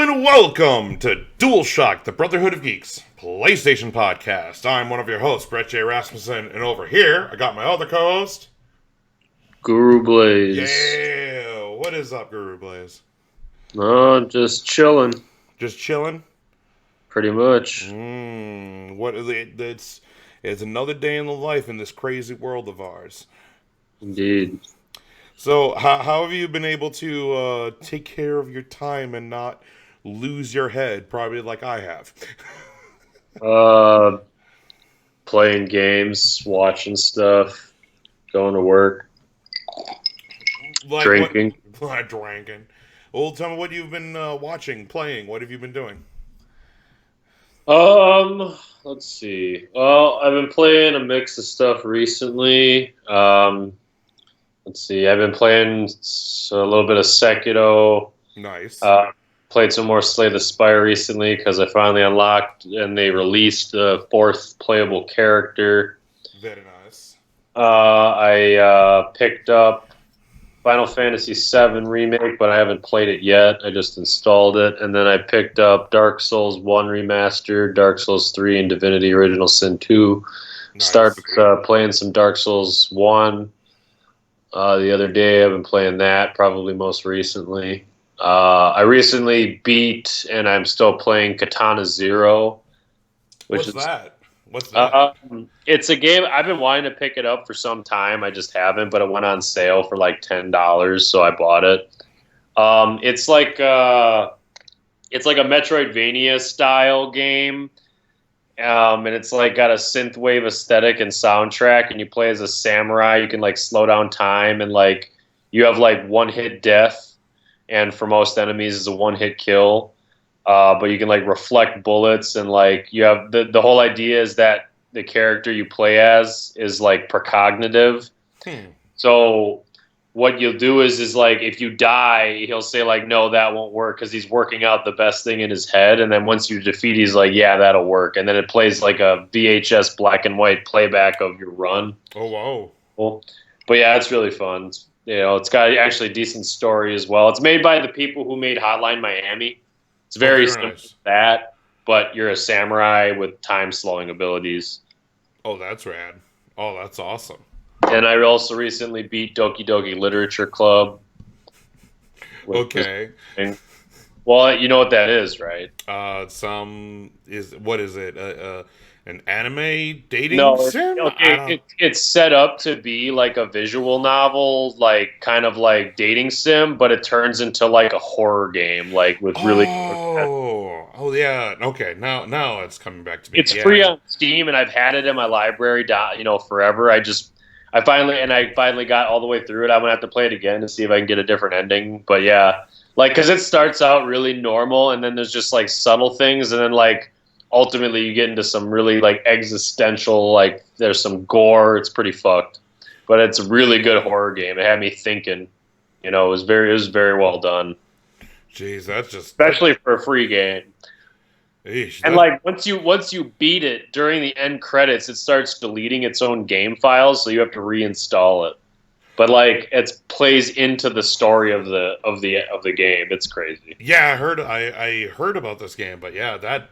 And welcome to Dualshock'd, the Brotherhood of Geeks PlayStation podcast. I'm one of your hosts, Brett J. Rasmussen, and over here, I got my other co-host, Guru Blaze. Yeah, what is up, Guru Blaze? Oh, just chilling. Just chilling? Pretty much. What is it? It's another day in the life in this crazy world of ours. Indeed. So, how have you been able to take care of your time and not lose your head? Probably like I have. Playing games, watching stuff, going to work, Like drinking. What? Drinking. Well, tell me what you've been watching, playing. What have you been doing? Let's see. Well, I've been playing a mix of stuff recently. Let's see. I've been playing a little bit of Sekiro. Nice. Played some more Slay the Spire recently because I finally unlocked and they released the fourth playable character. Very nice. I picked up Final Fantasy VII Remake, but I haven't played it yet. I just installed it. And then I picked up Dark Souls 1 Remastered, Dark Souls 3, and Divinity Original Sin 2. Nice. Started playing some Dark Souls 1 the other day. I've been playing that probably most recently. I recently beat, and I'm still playing Katana Zero. What's that? It's a game I've been wanting to pick it up for some time. I just haven't, but it went on sale for like $10, so I bought it. It's like a Metroidvania style game, and it's like got a synthwave aesthetic and soundtrack. And you play as a samurai. You can like slow down time, and like you have like one hit death. And for most enemies, it's a one-hit kill. But you can like reflect bullets, and like you have the whole idea is that the character you play as is like precognitive. So what you'll do is like if you die, he'll say like no, that won't work because he's working out the best thing in his head. And then once you defeat, he's like yeah, that'll work. And then it plays like a VHS black and white playback of your run. Oh wow! Cool. But yeah, it's really fun. It's got actually a decent story as well. It's made by the people who made Hotline Miami. It's very simple nice. to that, but you're a samurai with time-slowing abilities. Oh, that's rad. Oh, that's awesome. And I also recently beat Doki Doki Literature Club. Okay. Well, you know what that is, right? What is it? An anime dating sim? It's set up to be like a visual novel, like kind of like dating sim, but it turns into like a horror game, like with really. Oh yeah. Okay, now it's coming back to me. It's free on Steam, and I've had it in my library, forever. I finally got all the way through it. I'm gonna have to play it again to see if I can get a different ending. But yeah, like because it starts out really normal, and then there's just like subtle things, and then like. Ultimately, you get into some really like existential, like there's some gore. It's pretty fucked, but it's a really good horror game. It had me thinking. It was very well done. Jeez, that's just especially for a free game. Eesh, and like once you beat it during the end credits, it starts deleting its own game files, so you have to reinstall it. But like it plays into the story of the game. It's crazy. Yeah, I heard about this game, but yeah, that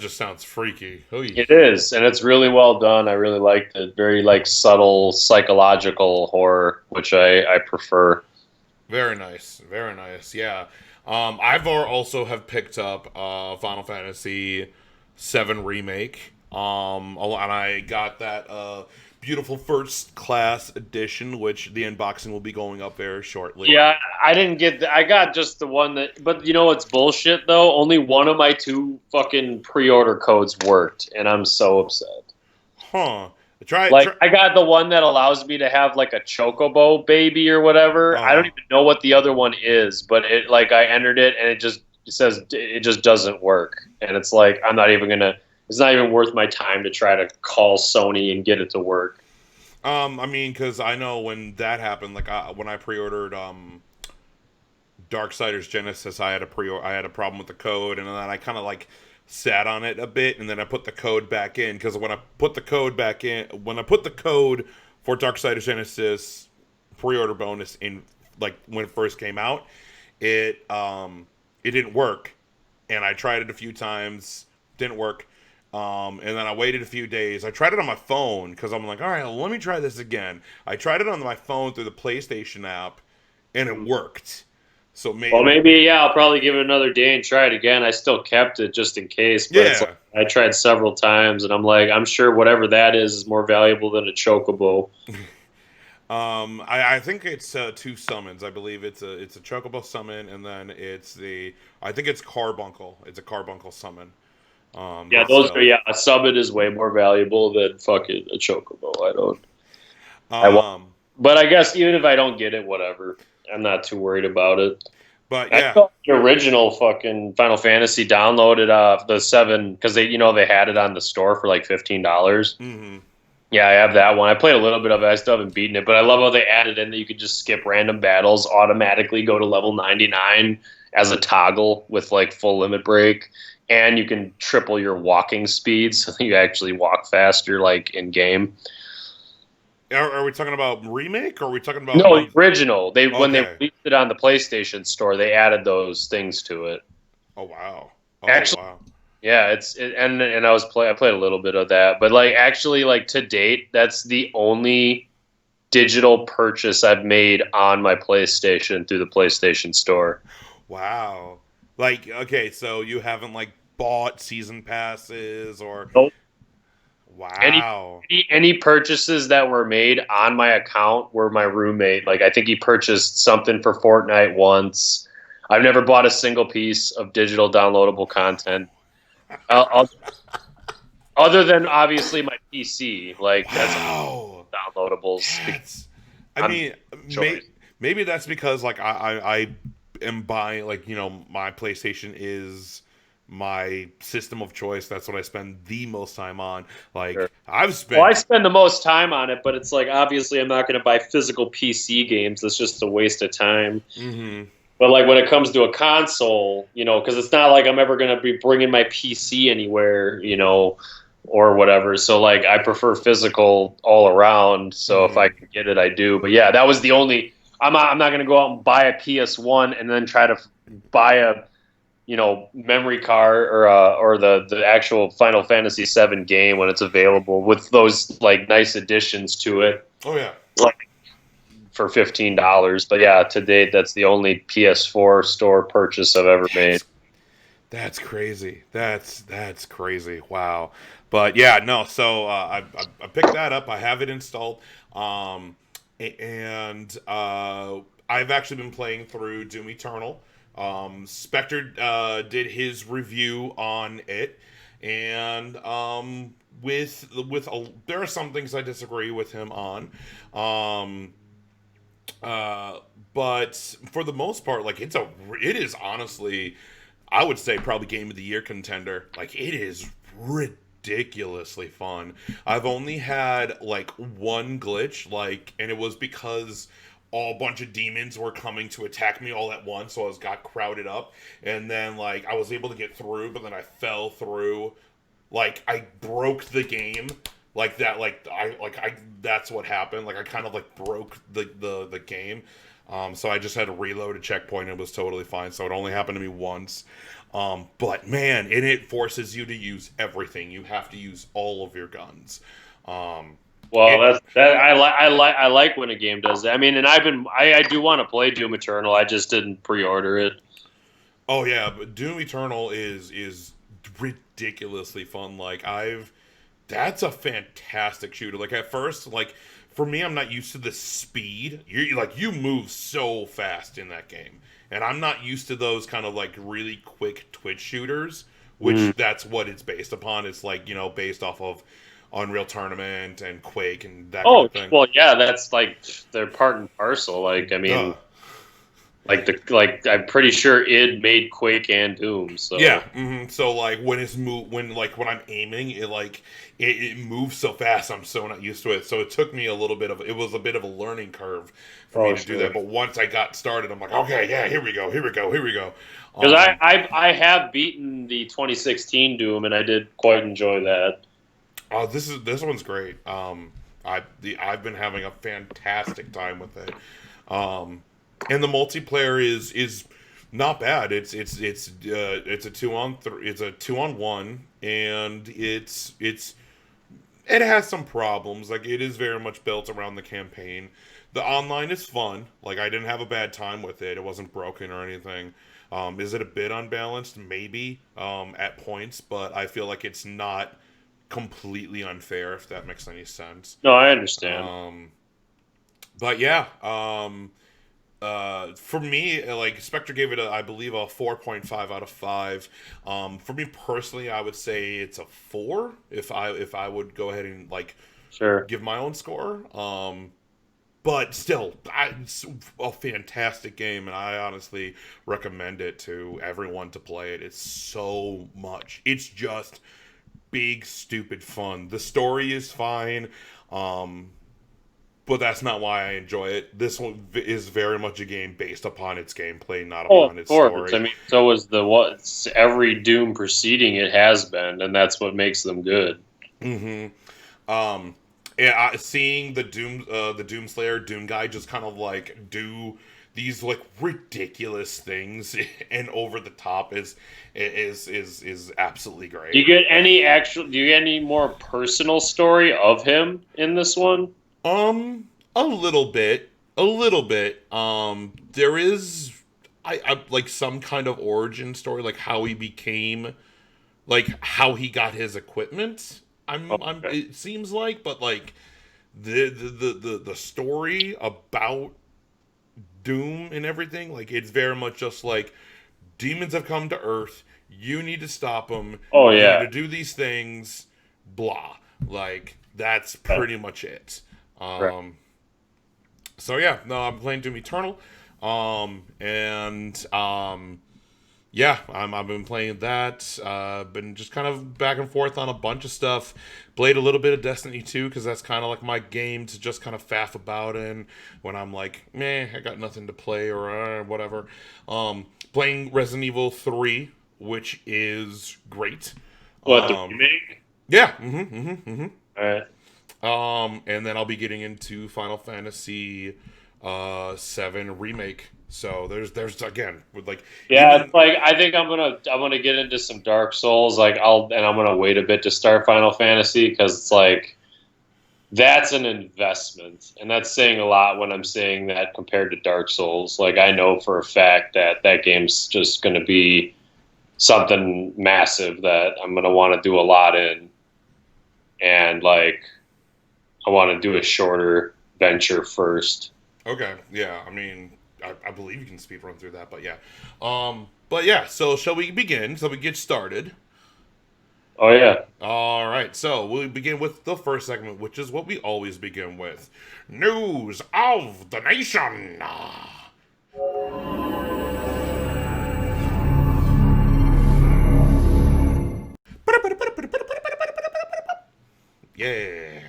just sounds freaky. It is, and it's really well done. I really liked it. Very like subtle psychological horror, which I prefer. Very nice, very nice. Yeah, I've also have picked up Final Fantasy VII Remake. And I got that beautiful first class edition, which the unboxing will be going up very shortly. Yeah, I didn't get I got just the one that, but you know what's bullshit though? Only one of my two fucking pre-order codes worked, and I'm so upset. Huh. I got the one that allows me to have like a chocobo baby or whatever. I don't even know what the other one is, but it like I entered it and it says it just doesn't work. And it's like it's not even worth my time to try to call Sony and get it to work. I mean, because I know when that happened, like when I pre-ordered Darksiders Genesis, I had a problem with the code, and then I kind of like sat on it a bit, and then I put the code back in because when I put the code for Darksiders Genesis pre-order bonus in, like when it first came out, it it didn't work, and I tried it a few times, didn't work. And then I waited a few days. I tried it on my phone because I'm like, all right, well, let me try this again. I tried it on my phone through the PlayStation app, and it worked. So Well, maybe, maybe yeah, I'll probably give it another day and try it again. I still kept it just in case, but it's like yeah. I tried several times, and I'm like, I'm sure whatever that is more valuable than a chocobo. I think it's two summons. I believe it's a chocobo summon, and then I think it's carbuncle. It's a carbuncle summon. Yeah, those are So, yeah. A summon is way more valuable than fucking a chocobo. I want, um, but I guess even if I don't get it, whatever. I'm not too worried about it. but I yeah. saw the original fucking Final Fantasy downloaded the 7 because they had it on the store for like $15. Hmm. Yeah, I have that one. I played a little bit of it. I still haven't beaten it, but I love how they added in that you could just skip random battles, automatically go to level 99 as a toggle with like full limit break, and you can triple your walking speed so that you actually walk faster, like in game. Are we talking about remake, or are we talking about No, the one? original. They when they Okay. released it on the PlayStation Store, they added those things to it. Oh wow. Oh Actually, wow. yeah, and I played a little bit of that, but like actually like to date, that's the only digital purchase I've made on my PlayStation through the PlayStation Store. Wow. Like, okay, so you haven't like bought season passes or Nope. Any, wow. any purchases that were made on my account were my roommate. Like I think he purchased something for Fortnite once. I've never bought a single piece of digital downloadable content. I'll, other than obviously my PC, like that's Wow. downloadables because That's I I'm mean, choice. maybe that's because like I am buying, like, my PlayStation is my system of choice. That's what I spend the most time on. Sure. Like I've Well, I spent spend the most time on it, but it's like obviously I'm not going to buy physical PC games. That's just a waste of time. mhm. But like when it comes to a console, because it's not like I'm ever going to be bringing my PC anywhere, or whatever. So like I prefer physical all around. So if I Mhm. can get it, I do. But yeah, that was the only. I'm not going to go out and buy a PS1 and then try to buy a memory card or the actual Final Fantasy VII game when it's available with those like nice additions to it, Oh yeah. like for $15. But yeah, to date, that's the only PS4 store purchase I've ever made. That's That's crazy. That's crazy. Wow. But yeah, no. So I picked that up. I have it installed. And I've actually been playing through Doom Eternal. Spectre did his review on it, and there are some things I disagree with him on. Um, uh, but for the most part, like it is honestly, I would say probably game of the year contender. Like it is ridiculously fun. I've only had like one glitch, like, and it was because a bunch of demons were coming to attack me all at once, so I got crowded up, and then like I was able to get through, but then I fell through. Like I broke the game like that. Like I that's what happened. Like I kind of like broke the game. So I just had to reload a checkpoint and it was totally fine. So it only happened to me once. But man, and it forces you to use everything. You have to use all of your guns. Um, Well, it, that's that I like when a game does that. I mean, and I do want to play Doom Eternal. I just didn't pre-order it. oh yeah, but Doom Eternal is ridiculously fun. Like that's a fantastic shooter. Like at first, like for me, I'm not used to the speed. You move so fast in that game, and I'm not used to those kind of like really quick twitch shooters. Mm. Which that's what it's based upon. It's like based off of Unreal Tournament and Quake and that kind Oh of thing. well, yeah, that's like they're part and parcel. Like I Duh. mean, like I'm pretty sure id made Quake and Doom. Yeah. So So like when I'm aiming, it moves so fast. I'm so not used to it. So it took me it was a bit of a learning curve for me oh to do sure. that. But once I got started, I'm like, okay, yeah, here we go, here we go, here we go. Because Um, I have beaten the 2016 Doom and I did quite enjoy that. this one's great. I've been having a fantastic time with it. And the multiplayer is Not bad. It's a 2-on-3. It's a 2-on-1, and it has some problems. Like, it is very much built around the campaign. The online is fun. Like, I didn't have a bad time with it. It wasn't broken or anything. Is it a bit unbalanced? Maybe, at points, but I feel like it's not completely unfair, if that makes any sense. No, I understand. Um, but yeah, for me, like, Spectre gave it, I believe, a 4.5 out of 5. For me personally, I would say it's a 4 if I would go ahead and, like, Sure. give my own score. But still, it's a fantastic game, and I honestly recommend it to everyone to play it. It's so much. It's just big, stupid fun. The story is fine, um, but that's not why I enjoy it. This one is very much a game based upon its gameplay, not Oh, of upon its course. I story. mean, so is the what every Doom preceding it has been, and that's what makes them good. Hmm. Um, yeah, seeing the Doomslayer Doom guy just kind of like do these like ridiculous things and over the top is absolutely Do you great. get any actual? Do you get any more personal story of him in this one? A little bit, a little bit. There is, I like some kind of origin story, like how he became, like how he got his equipment. Okay. It seems like, but like the story about Doom and everything, like it's very much just like demons have come to Earth. You need to stop them. Oh You need yeah. to do these things. Blah. Like that's Yeah. pretty much it. Right. Um, so yeah, no, I'm playing Doom Eternal. And yeah, I've been playing that. Been just kind of back and forth on a bunch of stuff. Played a little bit of Destiny 2 because that's kind of like my game to just kind of faff about in when I'm like, meh, I got nothing to play or whatever. Playing Resident Evil 3, which is great. What the Um, remake? yeah, mm-hmm. All right. And then I'll be getting into Final Fantasy 7 remake. So there's again with like Yeah, it's even like I think I'm gonna get into some Dark Souls. I'm gonna wait a bit to start Final Fantasy because it's like that's an investment, and that's saying a lot when I'm saying that compared to Dark Souls. Like I know for a fact that that game's just gonna be something massive that I'm gonna want to do a lot in, and like I want to do a shorter venture first. okay, yeah. I mean, I believe you can speed run through that, but yeah. So shall we begin? So we get started. Oh yeah. All right. So we'll begin with the first segment, which is what we always begin with: news of the nation. Yeah.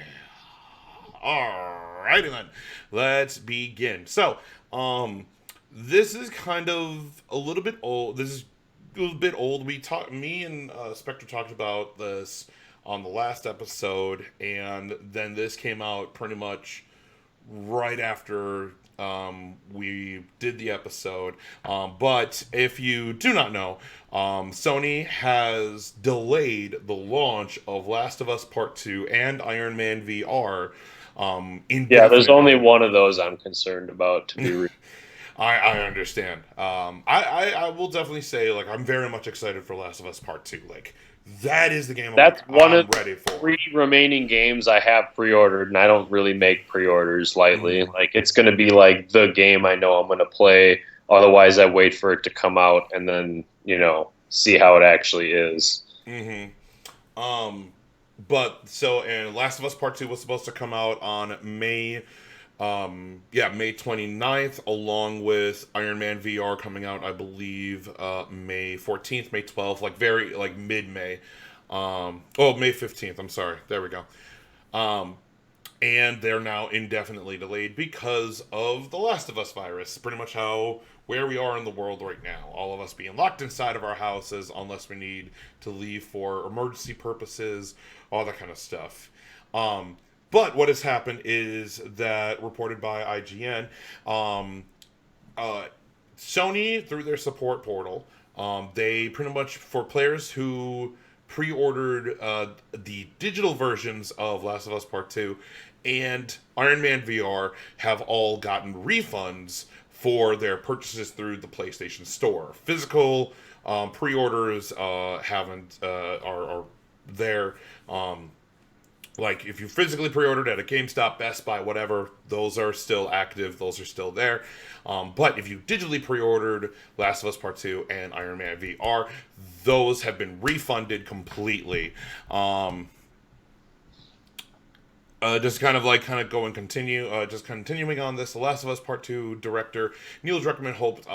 Alrighty then. Let's begin. So, this is kind of a little bit old. This is a little bit old. Me and Spectre talked about this on the last episode, and then this came out pretty much right after we did the episode. But if you do not know, Sony has delayed the launch of Last of Us Part 2 and Iron Man VR Yeah, there's only indefinitely. one of those I'm concerned about, to be real. I understand. I will definitely say, like, I'm very much excited for Last of Us Part 2. Like, that is the game I'm That's like, one of I'm the ready for. three remaining games I have pre-ordered, and I don't really make pre-orders lightly. Hmm. Like it's going to be like the game I know I'm going to play. Otherwise, I wait for it to come out and then see how it actually is. Hmm. Um, but so and Last of Us Part 2 was supposed to come out on May 29th, along with Iron Man VR coming out, I believe, May 14th, May 12th, like very like mid May. May 15th, I'm sorry. There we go. Um, and they're now indefinitely delayed because of the Last of Us virus. Pretty much how where we are in the world right now. All of us being locked inside of our houses unless we need to leave for emergency purposes, all that kind of stuff. Um, but what has happened is that reported by IGN, um, uh, Sony, through their support portal, they pretty much, for players who pre-ordered the digital versions of Last of Us Part 2 and Iron Man VR, have all gotten refunds for their purchases through the PlayStation Store. Physical pre-orders haven't are there. Like, if you physically pre-ordered at a GameStop, Best Buy, whatever, those are still active. Those are still there. But if you digitally pre-ordered Last of Us Part 2 and Iron Man VR, those have been refunded completely. Just kind of go and continue. Just continuing on this, The Last of Us Part 2 director Neil Druckmann hoped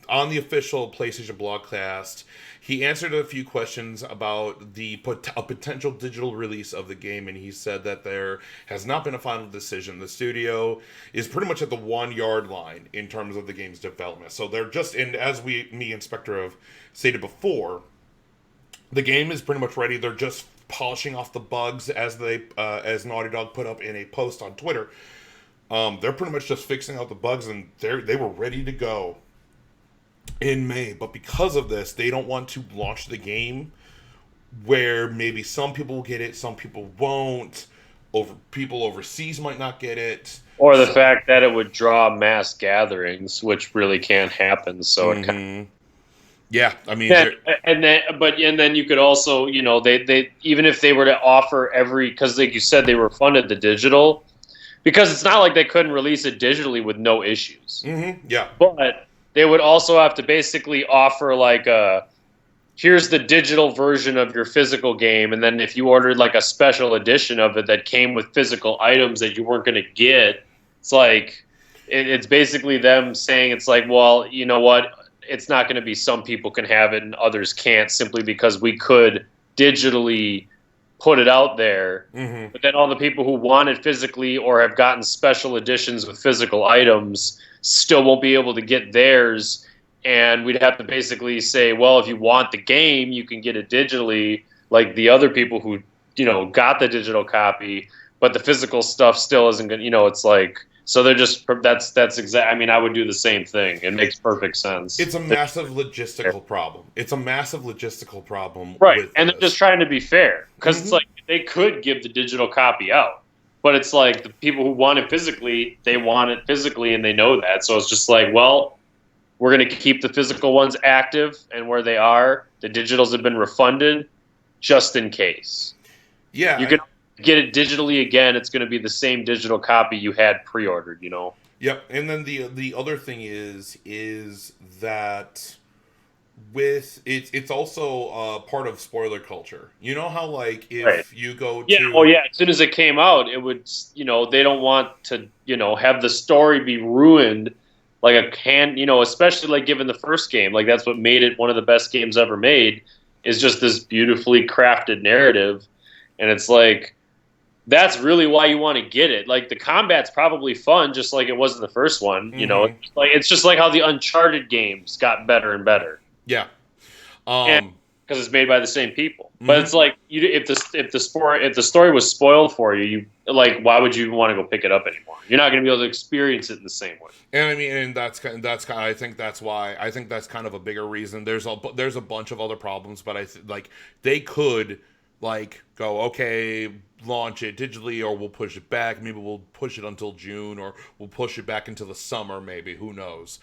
on the official PlayStation blogcast, he answered a few questions about a potential digital release of the game, and he said that there has not been a final decision. The studio is pretty much at the 1 yard line in terms of the game's development. So they're just, and as me and Spectre have stated before, the game is pretty much ready. They're just polishing off the bugs, as as Naughty Dog put up in a post on Twitter. They're pretty much just fixing out the bugs, and they were ready to go in May. But because of this, they don't want to launch the game where maybe some people will get it, some people won't. People overseas might not get it. Or the fact that it would draw mass gatherings, which really can't happen. So it kind of, yeah, I mean, and then you could also, they even if they were to offer because like you said, they were funded the digital, because it's not like they couldn't release it digitally with no issues. Yeah, but they would also have to basically offer like here's the digital version of your physical game, and then if you ordered like a special edition of it that came with physical items that you weren't going to get, it's like it's basically them saying, it's like, well, you know what? It's not going to be some people can have it and others can't, simply because we could digitally put it out there. But then all the people who want it physically or have gotten special editions with physical items still won't be able to get theirs. And we'd have to basically say, well, if you want the game, you can get it digitally, like the other people who, got the digital copy, but the physical stuff still isn't going to, it's like, so they're just, that's exact. I mean, I would do the same thing. It makes perfect sense. It's a massive logistical problem. Right. And they're just trying to be fair, because it's like they could give the digital copy out, but it's like the people who want it physically, they want it physically and they know that. So it's just like, well, we're going to keep the physical ones active, and where they are, the digitals have been refunded just in case. Yeah. You can get it digitally again. It's going to be the same digital copy you had pre-ordered, Yep. And then the other thing is that with it's also part of spoiler culture. You know how, like, if you go to as soon as it came out, it would, they don't want to, have the story be ruined, like especially like given the first game, like that's what made it one of the best games ever made, is just this beautifully crafted narrative. And it's like, that's really why you want to get it. Like, the combat's probably fun, just like it was in the first one. It's just like how the Uncharted games got better and better. Yeah, because it's made by the same people. But it's like, if the story was spoiled for you, why would you even want to go pick it up anymore? You're not going to be able to experience it in the same way. And I mean, and that's kind. I think that's kind of a bigger reason. There's a bunch of other problems, but they could go, okay, launch it digitally, or we'll push it back. Maybe we'll push it until June, or we'll push it back into the summer. Maybe, who knows?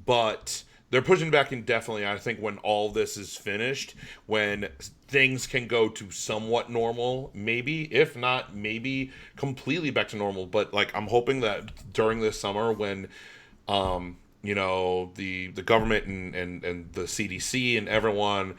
But they're pushing back indefinitely. I think when all this is finished, when things can go to somewhat normal, maybe, if not, maybe completely back to normal. But I'm hoping that during this summer, when the government and the CDC and everyone,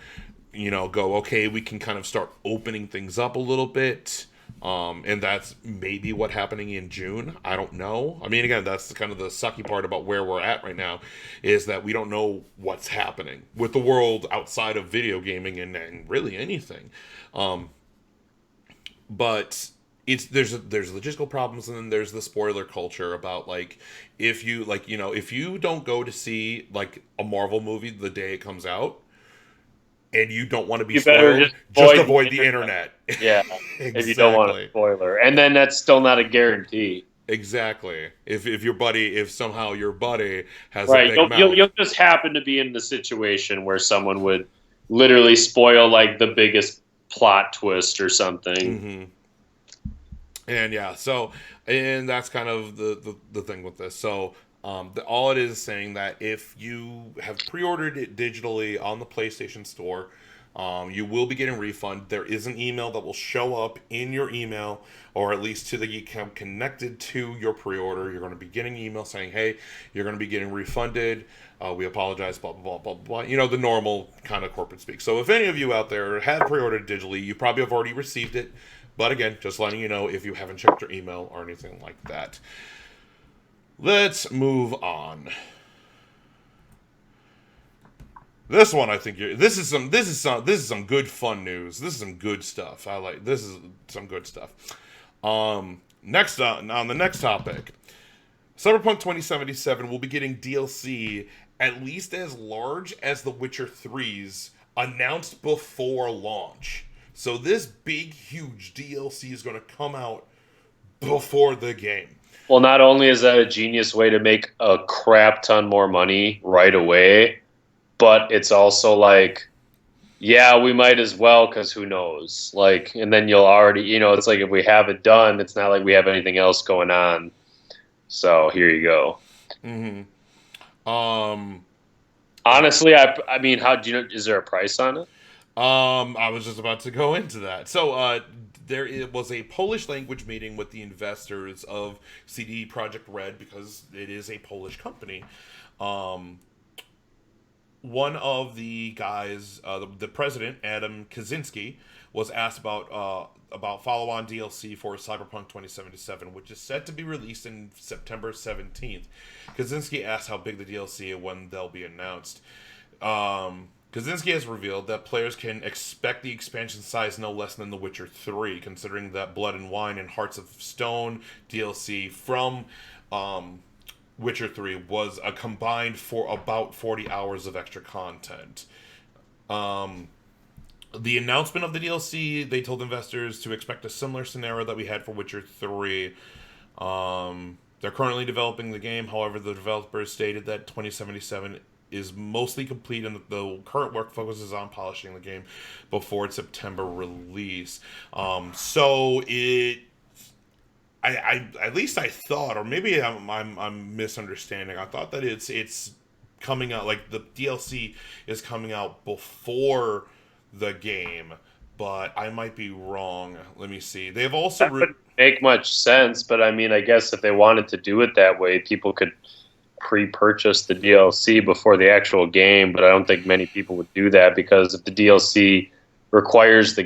go, okay, we can kind of start opening things up a little bit. And that's maybe what's happening in June. I don't know. I mean, again, that's kind of the sucky part about where we're at right now, is that we don't know what's happening with the world outside of video gaming and really anything. But there's logistical problems, and then there's the spoiler culture about, if you don't go to see a Marvel movie the day it comes out, and you don't want to be spoiled, just avoid the internet. Yeah, exactly. If you don't want a spoiler. And then that's still not a guarantee. Exactly. If somehow your buddy has a Right. big mouth. You'll just happen to be in the situation where someone would literally spoil like the biggest plot twist or something. Hmm. And yeah, so and that's kind of the thing with this. So all it is saying that if you have pre-ordered it digitally on the PlayStation Store, you will be getting a refund. There is an email that will show up in your email, or at least to the account connected to your pre-order. You're going to be getting an email saying, "Hey, you're going to be getting refunded. We apologize." Blah blah blah blah blah. You know, the normal kind of corporate speak. So if any of you out there had pre-ordered digitally, you probably have already received it. But again, just letting you know if you haven't checked your email or anything like that. Let's move on. This one, I think this is some good fun news. This is some good stuff. This is some good stuff. Next on the next topic, Cyberpunk 2077 will be getting DLC at least as large as The Witcher 3's announced before launch. So this big, huge DLC is going to come out before the game. Well, not only is that a genius way to make a crap ton more money right away, but it's also like, yeah, we might as well because who knows? Like, and then you'll already, it's like if we have it done, it's not like we have anything else going on. So here you go. Mm-hmm. Honestly, I mean, how do you know? Is there a price on it? I was just about to go into that. So, there was a Polish language meeting with the investors of CD Projekt Red because it is a Polish company. One of the guys, the president, Adam Kaczynski, was asked about follow-on DLC for Cyberpunk 2077, which is set to be released in September 17th. Kaczynski asked how big the DLC and when they'll be announced. Kaczynski has revealed that players can expect the expansion size no less than The Witcher 3, considering that Blood and Wine and Hearts of Stone DLC from Witcher 3 was a combined for about 40 hours of extra content. The announcement of the DLC, they told investors to expect a similar scenario that we had for Witcher 3. They're currently developing the game. However, the developers stated that 2077 is mostly complete and the current work focuses on polishing the game before its September release. So it... I at least I thought, or maybe I'm misunderstanding. I thought that it's coming out, like the DLC is coming out before the game, but I might be wrong. Let me see. They've also That wouldn't make much sense, but I mean, I guess if they wanted to do it that way, people could pre-purchase the DLC before the actual game. But I don't think many people would do that because if the DLC requires the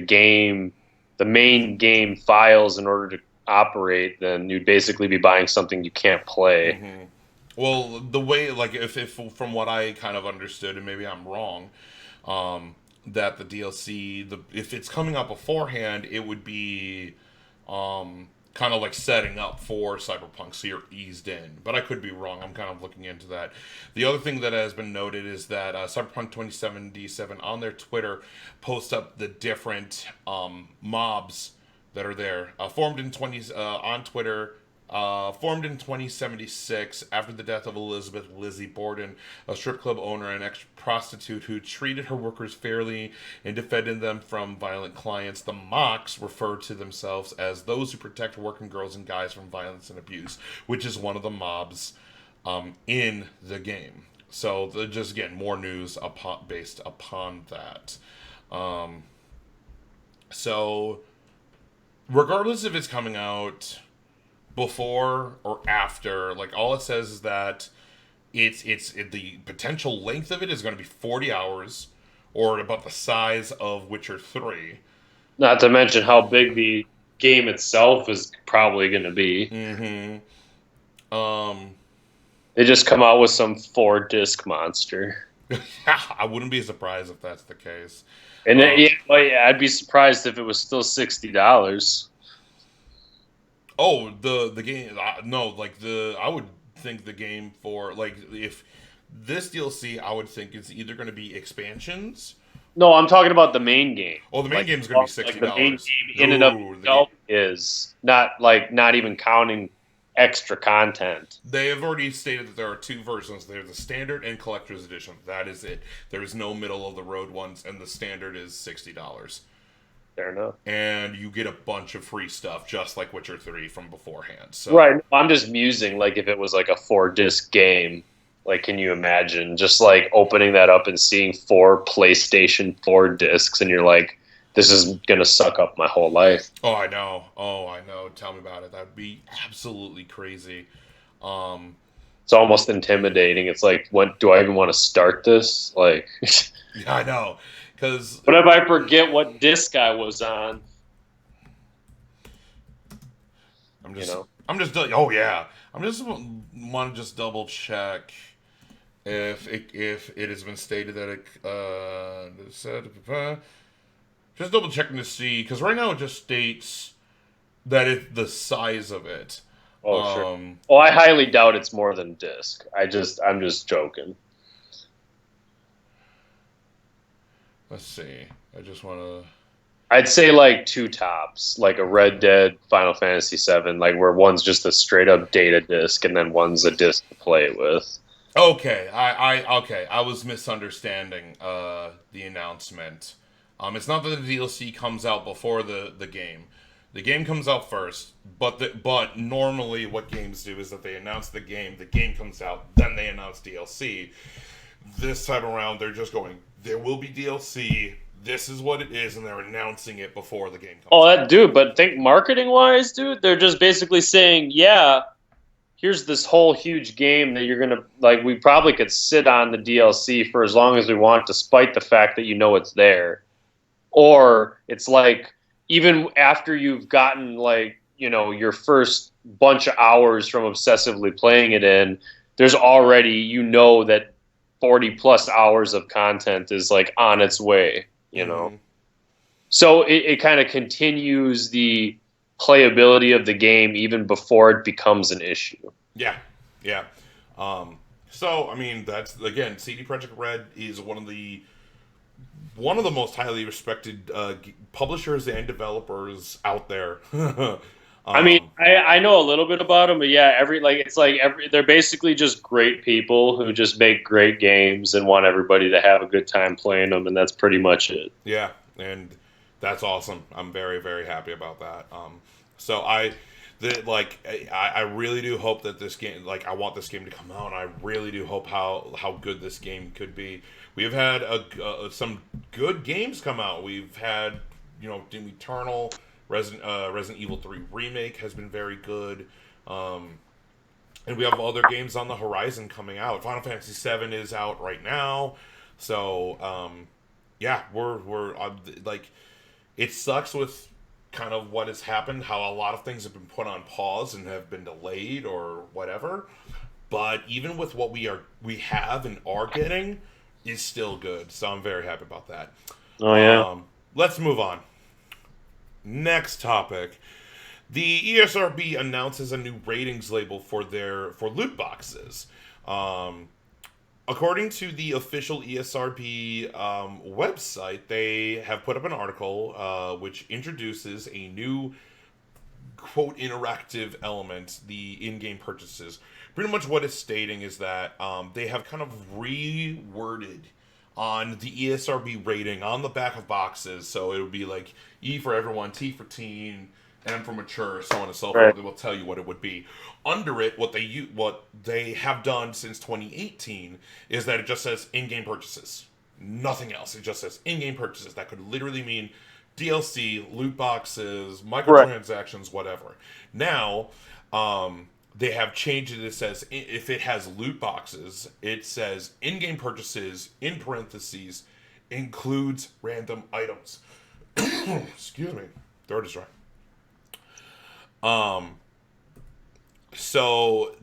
main game files in order to operate, then you'd basically be buying something you can't play. Mm-hmm. Well, the way, like, if from what I kind of understood, and maybe I'm wrong, that the DLC, if it's coming out beforehand, it would be kind of like setting up for Cyberpunk, so you're eased in. But I could be wrong. I'm kind of looking into that. The other thing that has been noted is that Cyberpunk 2077 on their Twitter posts up the different mobs that are there. Formed in 2076 after the death of Elizabeth Lizzie Borden, a strip club owner and ex-prostitute who treated her workers fairly and defended them from violent clients. The Mocs refer to themselves as those who protect working girls and guys from violence and abuse, which is one of the mobs in the game. So just again, more news based upon that. So regardless if it's coming out before or after, like, all it says is that the potential length of it is going to be 40 hours, or about the size of Witcher 3. Not to mention how big the game itself is probably going to be. Mm-hmm. They just come out with some 4-disc monster. I wouldn't be surprised if that's the case. And I'd be surprised if it was still $60. Oh, the game? No, like I would think the game for, like, if this DLC, I would think it's either going to be expansions. No, I'm talking about the main game. Oh, the main game is going to be $60. Like the main game in and of itself is not even counting extra content. They have already stated that there are two versions. There's the standard and collector's edition. That is it. There is no middle of the road ones, and the standard is $60. Fair enough. And you get a bunch of free stuff, just like Witcher 3 from beforehand. So Right. I'm just musing like if it was like a 4 disc game. Like, can you imagine just like opening that up and seeing 4 PlayStation 4 discs, and you're like, this is gonna suck up my whole life. oh, I know. Oh, I know. Tell me about it. That'd be absolutely crazy. Um, It's almost intimidating. It's like, what do I even want to start this? Like, yeah, I know. Because what if I forget what disc I was on? I'm You just, know. oh yeah, I'm just want to just double check if it has been stated that just double checking to see, because right now it just states that it's the size of it. Oh sure. Um, Oh, I highly doubt it's more than disc. I'm just joking. let's see. I just want to. I'd say like two tops, like a Red Dead, Final Fantasy VII, like where one's just a straight up data disc and then one's a disc to play with. Okay, okay. I was misunderstanding the announcement. It's not that the DLC comes out before the game. The game comes out first, but normally what games do is that they announce the game comes out, then they announce DLC. This time around, they're just going, there will be DLC. This is what it is, and they're announcing it before the game comes Oh, out. that dude, but think marketing wise, dude, they're just basically saying, yeah, here's this whole huge game that you're gonna like. We probably could sit on the DLC for as long as we want, despite the fact that you know it's there. Or it's like even after you've gotten like your first bunch of hours from obsessively playing it in, there's already that 40 plus hours of content is like on its way. Mm-hmm. So it kind of continues the playability of the game even before it becomes an issue. Yeah, yeah. So I mean, that's again, CD Projekt Red is one of the most highly respected publishers and developers out there. I mean, um, I know a little bit about them, but yeah, they're basically just great people who just make great games and want everybody to have a good time playing them, and that's pretty much it. yeah, and that's awesome. I'm very very happy about that. So I. I really do hope that this game, like, I want this game to come out, and I really do hope how good this game could be. We've had some good games come out. We've had, Doom Eternal, Resident Evil 3 Remake has been very good. And we have other games on the horizon coming out. Final Fantasy VII is out right now. So, yeah, we're like, it sucks with kind of what has happened, how a lot of things have been put on pause and have been delayed or whatever. But even with what we have and are getting is still good. So I'm very happy about that. Oh yeah. Let's move on. Next topic. The ESRB announces a new ratings label for loot boxes. According to the official ESRB website, they have put up an article which introduces a new, quote, interactive element, the in-game purchases. Pretty much what it's stating is that they have kind of reworded on the ESRB rating on the back of boxes. So it would be like E for everyone, T for teen, M for mature, so on and so forth. Right. It will tell you what it would be. Under it, what they have done since 2018 is that it just says in-game purchases. Nothing else. It just says in-game purchases. That could literally mean DLC, loot boxes, microtransactions, whatever. Now, they have changed it. It says if it has loot boxes, it says in-game purchases, in parentheses, includes random items. Excuse me. Throat is dry. So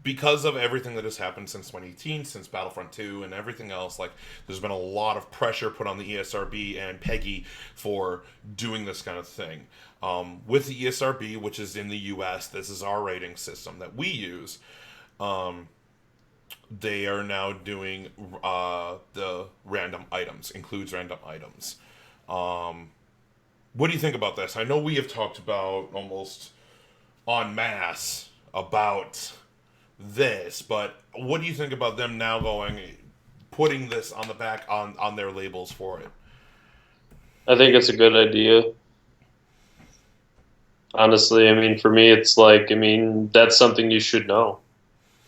because of everything that has happened since 2018, since Battlefront 2 and everything else, like, there's been a lot of pressure put on the ESRB and PEGI for doing this kind of thing. With the ESRB, which is in the US, this is our rating system that we use. They are now doing the random items, includes random items. What do you think about this? I know we have talked about almost en masse about this, but what do you think about them now putting this on the back on their labels for it? I think it's a good idea. Honestly, I mean, for me, it's like, I mean, that's something you should know.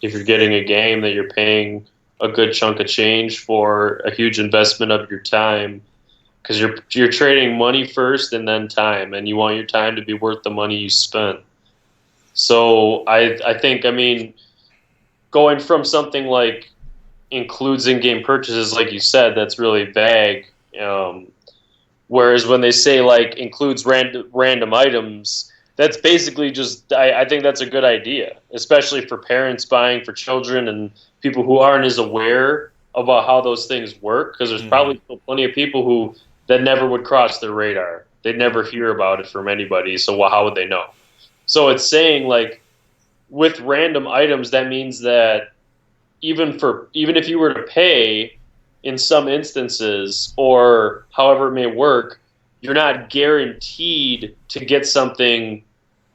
If you're getting a game that you're paying a good chunk of change for, a huge investment of your time, because you're trading money first and then time, and you want your time to be worth the money you spent. So I think, I mean, going from something like includes in-game purchases, like you said, that's really vague. Um, Whereas when they say like includes random items, that's basically just I think that's a good idea, especially for parents buying for children and people who aren't as aware about how those things work. Because there's Mm-hmm. probably still plenty of people who that never would cross their radar. They'd never hear about it from anybody. So how would they know? So it's saying like with random items, that means that even if you were to pay in some instances or however it may work, you're not guaranteed to get something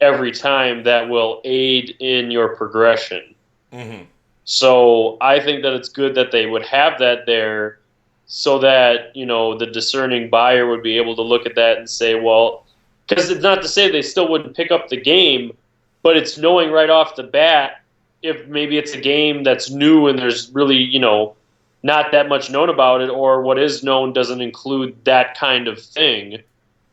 every time that will aid in your progression. Mm-hmm. So I think that it's good that they would have that there so that, you know, the discerning buyer would be able to look at that and say, well, because it's not to say they still wouldn't pick up the game, but it's knowing right off the bat if maybe it's a game that's new and there's really, you know, not that much known about it, or what is known doesn't include that kind of thing.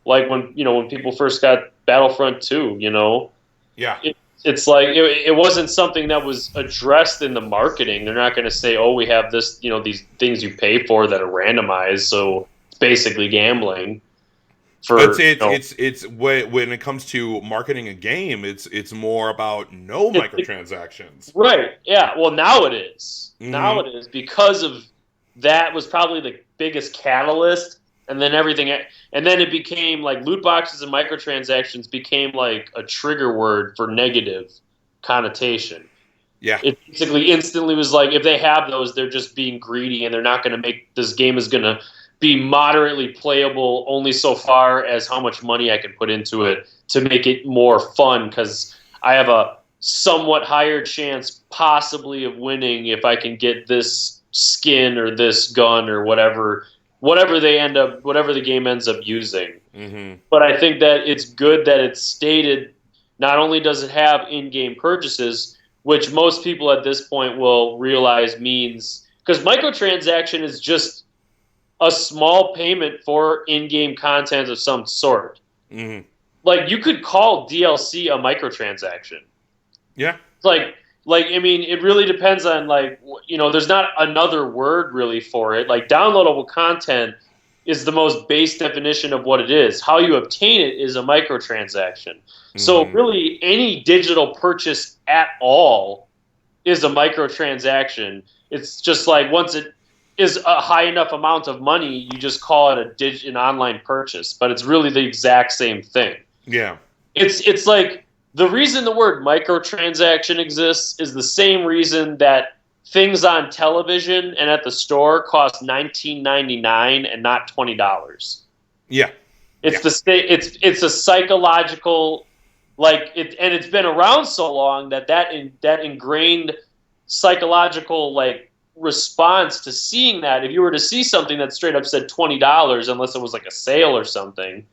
Like when people first got Battlefront 2, you know, Yeah. it's like it wasn't something that was addressed in the marketing. They're not going to say, "Oh, we have this, you know, these things you pay for that are randomized." So it's basically gambling. It's For it's it's it's when it comes to marketing a game, it's more about no microtransactions. right, yeah. Well, now it is. Now Mm-hmm. it is because of that was probably the biggest catalyst, and then everything, and then it became like loot boxes and microtransactions became like a trigger word for negative connotation. Yeah. It basically instantly was like if they have those, they're just being greedy and they're not going to make this game is going to be moderately playable only so far as how much money I can put into it to make it more fun because I have a somewhat higher chance possibly of winning if I can get this skin or this gun or whatever whatever the game ends up using. Mm-hmm. But I think that it's good that it's stated not only does it have in-game purchases, which most people at this point will realize means because microtransaction is just a small payment for in-game content of some sort. Mm-hmm. Like you could call DLC a microtransaction. Yeah. Like I mean, it really depends on like you know, there's not another word really for it. Like downloadable content is the most base definition of what it is. How you obtain it is a microtransaction. So Mm-hmm. really, any digital purchase at all is a microtransaction. It's just like once it is a high enough amount of money, you just call it an online purchase. But it's really the exact same thing. Yeah. It's like the reason the word microtransaction exists is the same reason that things on television and at the store cost $19.99 and not $20. Yeah. It's Yeah. the it's a psychological like it, and it's been around so long that ingrained psychological like response to seeing that if you were to see something that straight up said $20 unless it was like a sale or something,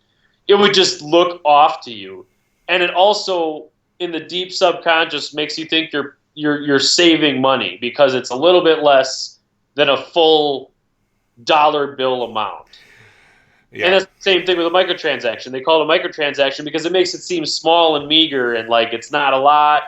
it would just look off to you. And it also in the deep subconscious makes you think you're saving money because it's a little bit less than a full dollar bill amount. And Yeah. that's the same thing with a microtransaction. They call it a microtransaction because it makes it seem small and meager and like it's not a lot.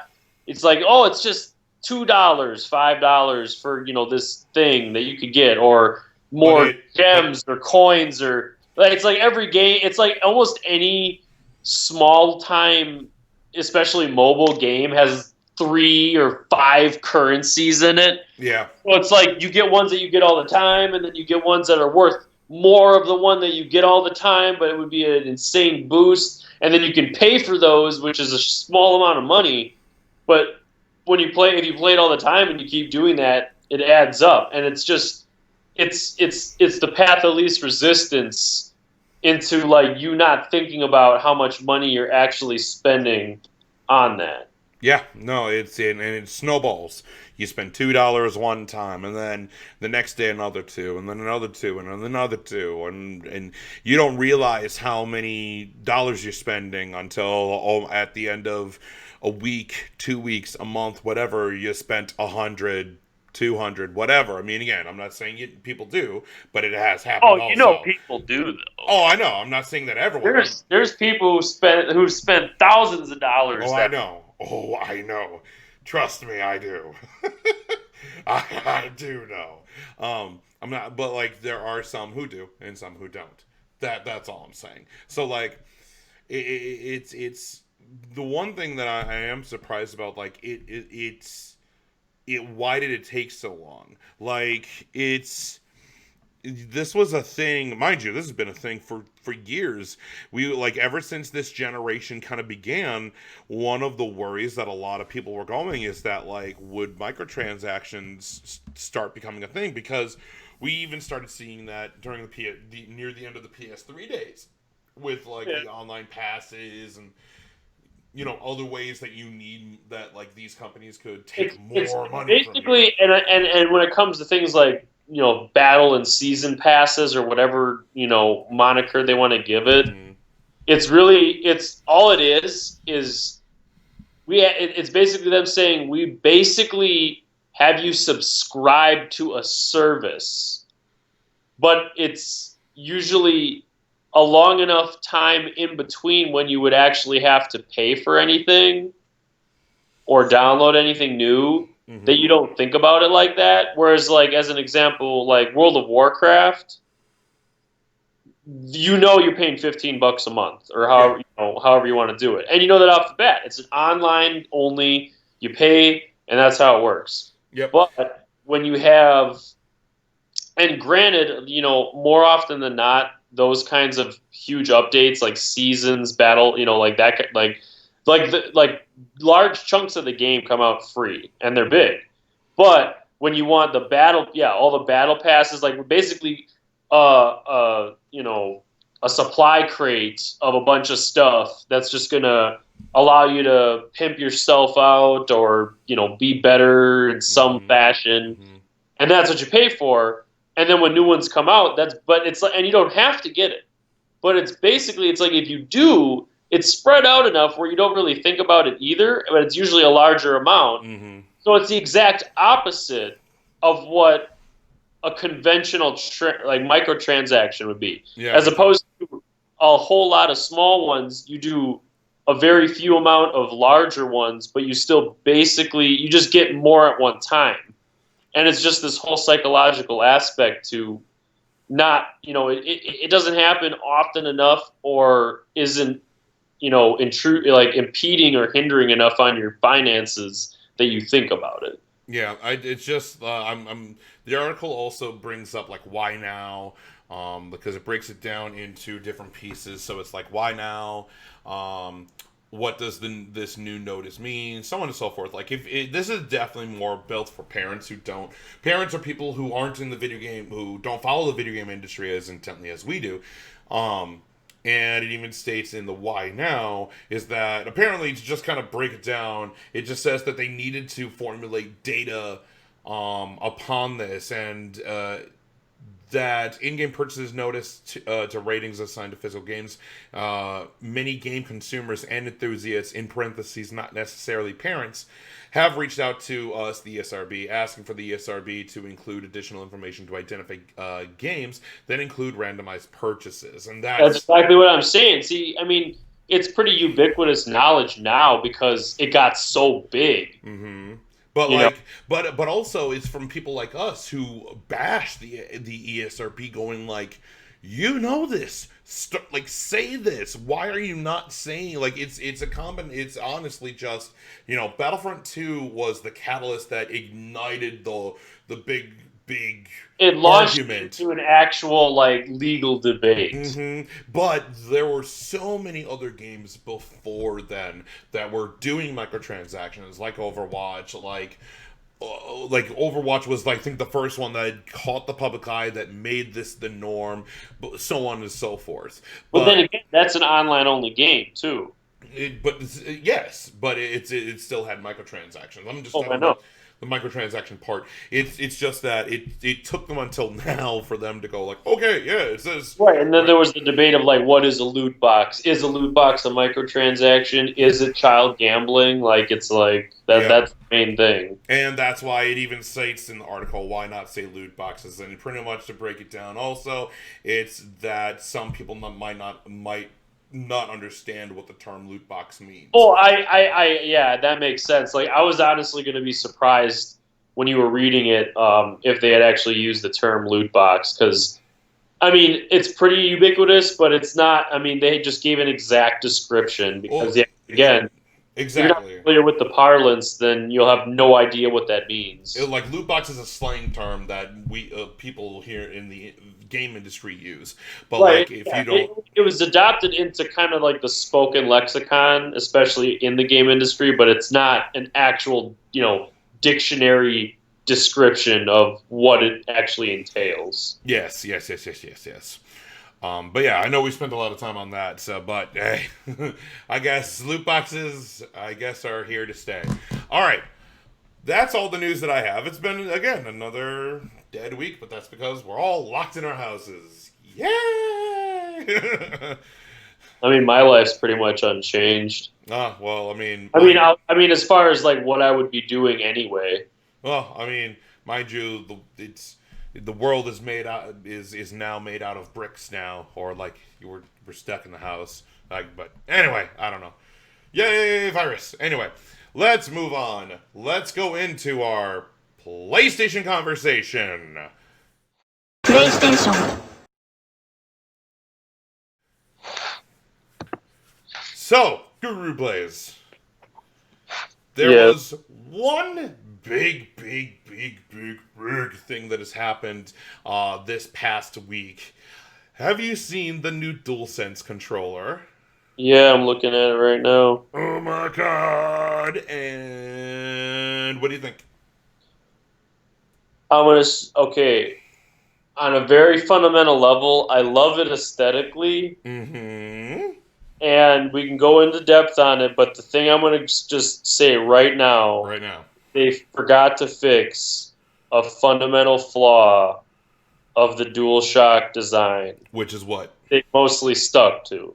It's like, oh, it's just $2, $5 for, you know, this thing that you could get or But more but gems or coins or like it's like every game it's like almost any small time, especially mobile game has 3 or 5 currencies in it. yeah. So it's like you get ones that you get all the time, and then you get ones that are worth more of the one that you get all the time, but it would be an insane boost. And then you can pay for those, which is a small amount of money. But if you play it all the time and you keep doing that, it adds up. And it's just, it's the path of least resistance into like you not thinking about how much money you're actually spending on that. Yeah, no, and it snowballs. You spend $2 one time, and then the next day another two, and then another two, and then another two, and you don't realize how many dollars you're spending until at the end of a week, 2 weeks, a month, whatever. You spent 100, 200, whatever. I mean, again, I'm not saying people do, but it has Oh, happened you know, also. people do though. Oh, I know. I'm not saying that everyone. There's people who spent thousands of dollars Oh, I that know. Oh, I know. Trust me, I do. I do know. I'm not, but like there are some who do and some who don't. That's all I'm saying. So like, it's the one thing that I am surprised about. Like it. Why did it take so long? Like this was a thing, mind you, this has been a thing for years. We like ever since this generation kind of began, one of the worries that a lot of people were going is that like would microtransactions start becoming a thing, because we even started seeing that during near the end of the PS3 days with like yeah. the online passes and other ways that you need that like these companies could take it's more money from you. basically and when it comes to things like battle and season passes or whatever moniker they want to give it, Mm-hmm. it's all it is it's basically them saying we basically have you subscribe to a service, but it's usually a long enough time in between when you would actually have to pay for anything or download anything new that Mm-hmm. you don't think about it like that. Whereas, like as an example, like World of Warcraft, you're paying $15 a month or Yeah. however you want to do it, and you know that off the bat. It's an online only. You pay, and that's how it works. Yep. But when you have, and granted, more often than not, those kinds of huge updates like seasons, battle, like that, like large chunks of the game come out free and they're big. But when you want the battle, yeah, all the battle passes, like basically, a supply crate of a bunch of stuff that's just gonna allow you to pimp yourself out or be better in some Mm-hmm. fashion, Mm-hmm. and that's what you pay for. And then when new ones come out, but it's like, and you don't have to get it. But it's like if you do, it's spread out enough where you don't really think about it either, but it's usually a larger amount. Mm-hmm. So it's the exact opposite of what a conventional like microtransaction would be, Yeah, as me too. opposed to a whole lot of small ones. You do a very few amount of larger ones, but you still basically you just get more at one time, and it's just this whole psychological aspect to not it doesn't happen often enough or isn't like impeding or hindering enough on your finances that you think about it. Yeah, it's just I'm the article also brings up like why now, because it breaks it down into different pieces. So it's like why now, what does this new notice mean, so on and so forth. Like if this is definitely more built for parents who don't parents or people who aren't in the video game, who don't follow the video game industry as intently as we do. And it even states in the why now is that apparently, to just kind of break it down, it just says that they needed to formulate data upon this, and that in-game purchases notice to ratings assigned to physical games. Many game consumers and enthusiasts, in parentheses, not necessarily parents, have reached out to us, the ESRB, asking for the ESRB to include additional information to identify games that include randomized purchases. And That's exactly what I'm saying. See, I mean, it's pretty ubiquitous knowledge now because it got so big. Mm-hmm. But You know, like, but also it's from people like us who bash the ESRB, going like, this, like say this. Why are you not saying like it's a common? It's honestly just Battlefront 2 was the catalyst that ignited the big it launched argument. into an actual like legal debate. But there were so many other games before then that were doing microtransactions, like Overwatch, like Overwatch was, I think, the first one that caught the public eye, that made this the norm, but so on and so forth. But then But again, that's an online only game too. Yes, but it still had microtransactions. I'm just Oh, talking I know. about the microtransaction part. It's just that it took them until now for them to go like, okay, yeah, it says Right, and then right. there was the debate of like, what is a loot box? Is a loot box a microtransaction? Is it child gambling? Like, it's like that. Yep. That's the main thing. And that's why it even cites in the article, why not say loot boxes? And pretty much to break it down, also, it's that some people might not understand what the term loot box means. Oh, yeah, that makes sense. Like, I was honestly going to be surprised when you were reading it, if they had actually used the term loot box, because I mean, it's pretty ubiquitous, but it's not. I mean, they just gave an exact description because, Well, yeah, again, if you're not exactly. familiar with the parlance, then you'll have no idea what that means. Like loot box is a slang term that we people here in the game industry use, but Right. like if Yeah. you don't, It was adopted into kind of like the spoken lexicon, especially in the game industry, but it's not an actual, dictionary description of what it actually entails. yes. But yeah, I know we spent a lot of time on that. So, but hey, I guess loot boxes, I guess, are here to stay. All right, that's all the news that I have. It's been again another dead week, but that's because we're all locked in our houses. Yay! I mean, my life's pretty much unchanged. Well, I mean, I mean, as far as like what I would be doing anyway. mind you, the world is made out is now made out of bricks now, or like we're stuck in the house. Like, but anyway, I don't know. Yay, virus. Anyway, let's move on. Let's go into our PlayStation conversation. PlayStation. So, Guru Blaze. There Yeah. was one big thing that has happened this past week. Have you seen the new DualSense controller? Yeah, I'm looking at it right now. Oh my god! And what do you think? Okay, on a very fundamental level, I love it aesthetically, Mm-hmm. and we can go into depth on it, but the thing I'm going to just say right now, Right now. they forgot to fix a fundamental flaw of the DualShock design. Which is what? They mostly stuck to.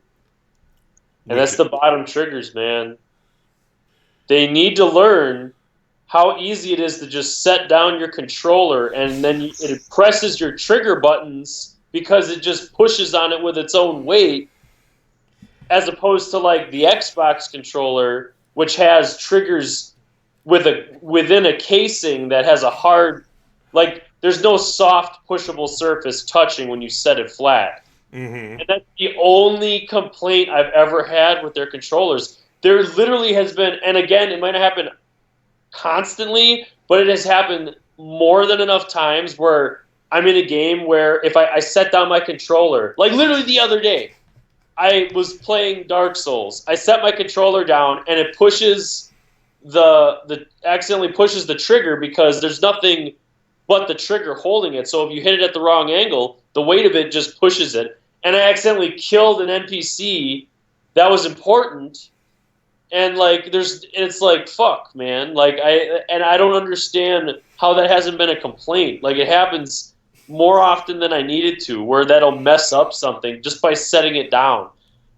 And Which that's the bottom triggers, man. They need to learn how easy it is to just set down your controller and then it presses your trigger buttons because it just pushes on it with its own weight, as opposed to like the Xbox controller, which has triggers within a casing that has a hard, like there's no soft pushable surface touching when you set it flat. Mm-hmm. And that's the only complaint I've ever had with their controllers. There literally has been, and again, it might not happen constantly, but it has happened more than enough times where I'm in a game where if I set down my controller, like literally the other day, I was playing Dark Souls. I set my controller down and it pushes the accidentally pushes the trigger because there's nothing but the trigger holding it. So if you hit it at the wrong angle, the weight of it just pushes it. And I accidentally killed an NPC that was important. And like it's like fuck, man. Like I don't understand how that hasn't been a complaint. Like it happens more often than I needed to, where that'll mess up something just by setting it down.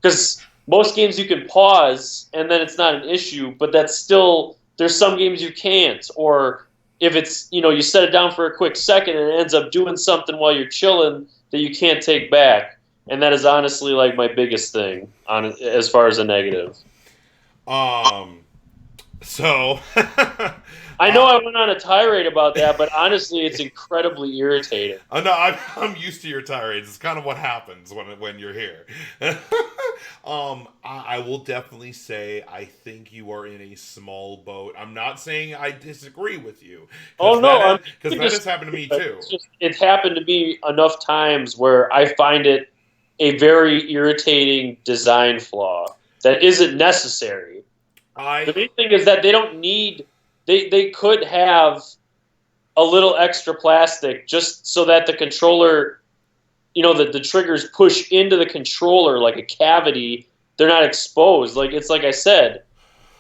Because most games you can pause and then it's not an issue, but that's still there's some games you can't. Or if it's you set it down for a quick second and it ends up doing something while you're chilling that you can't take back. And that is honestly like my biggest thing on as far as a negative. So I know I went on a tirade about that, but honestly, it's incredibly irritating. no, I'm used to your tirades. It's kind of what happens when you're here. I will definitely say I think you are in a small boat. I'm not saying I disagree with you. Oh no, because that has happened to me too. It's happened to me enough times where I find it a very irritating design flaw that isn't necessary. The main thing is that they don't need. They could have a little extra plastic just so that the controller, the triggers push into the controller like a cavity, they're not exposed. Like it's like I said,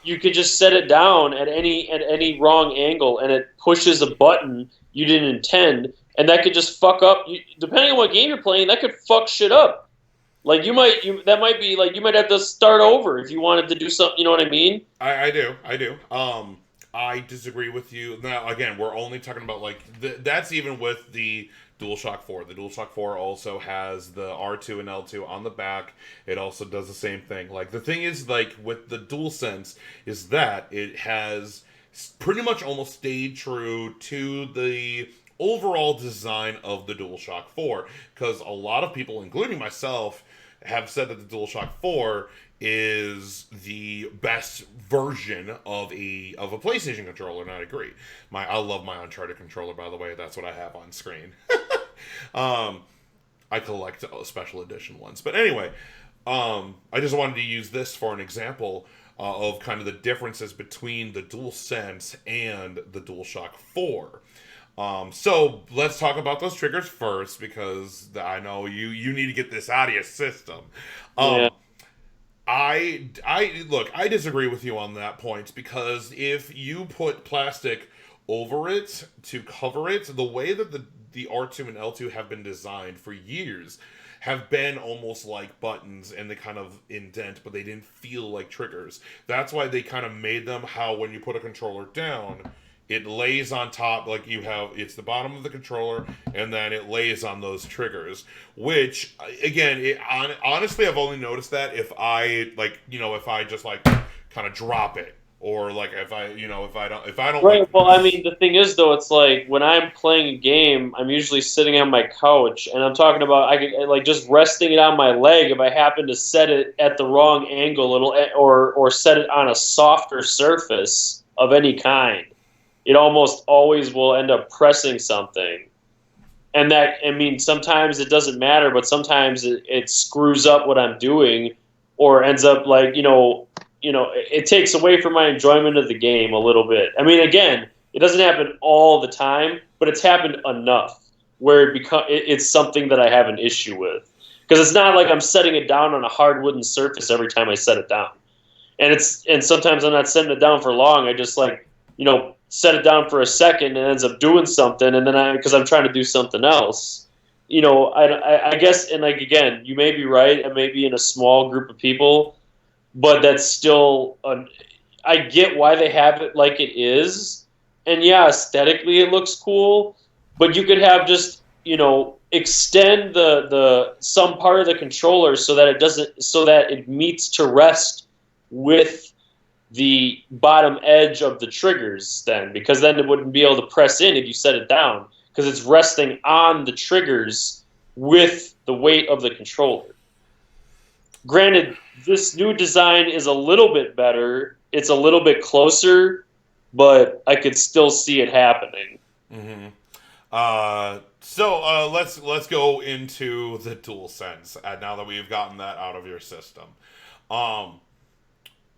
you could just set it down at any wrong angle, and it pushes a button you didn't intend, and that could just fuck up. Depending on what game you're playing, that could fuck shit up. Like that might be like you might have to start over if you wanted to do something. You know what I mean? I do. I disagree with you. Now, again, we're only talking about like that's even with the DualShock 4. The DualShock 4 also has the R2 and L2 on the back. It also does the same thing. Like the thing is, like with the DualSense, is that it has pretty much almost stayed true to the overall design of the DualShock 4, because a lot of people, including myself, have said that the DualShock 4 is the best version of a PlayStation controller, and I agree. I love my Uncharted controller, by the way. That's what I have on screen. I collect special edition ones, but anyway, I just wanted to use this for an example of kind of the differences between the DualSense and the DualShock 4. So let's talk about those triggers first, because I know you need to get this out of your system. Yeah. I look, I disagree with you on that point, because if you put plastic over it to cover it, the way that the R2 and L2 have been designed for years have been almost like buttons, and they kind of indent, but they didn't feel like triggers. That's why they kind of made them how when you put a controller down, it lays on top, like it's the bottom of the controller, and then it lays on those triggers. Which, again, honestly, I've only noticed that if I if I just like kind of drop it, or like if I don't Right. like. Well, I mean, the thing is, though, it's like when I'm playing a game, I'm usually sitting on my couch, and I'm talking about I could like just resting it on my leg. If I happen to set it at the wrong angle, or set it on a softer surface of any kind, it almost always will end up pressing something. And that, I mean, sometimes it doesn't matter, but sometimes it screws up what I'm doing, or ends up like, it takes away from my enjoyment of the game a little bit. I mean, again, it doesn't happen all the time, but it's happened enough where it's something that I have an issue with. Because it's not like I'm setting it down on a hard wooden surface every time I set it down. And sometimes I'm not setting it down for long. I just like, set it down for a second and ends up doing something, and then because I'm trying to do something else. I guess, and like again, you may be right. I may be in a small group of people, but that's still. I get why they have it like it is, and yeah, aesthetically it looks cool, but you could have just extend the some part of the controller so that it meets to rest with the bottom edge of the triggers, then, because then it wouldn't be able to press in if you set it down, because it's resting on the triggers with the weight of the controller. Granted, this new design is a little bit better. It's a little bit closer, but I could still see it happening. Mm-hmm. Let's go into the DualSense now that we've gotten that out of your system.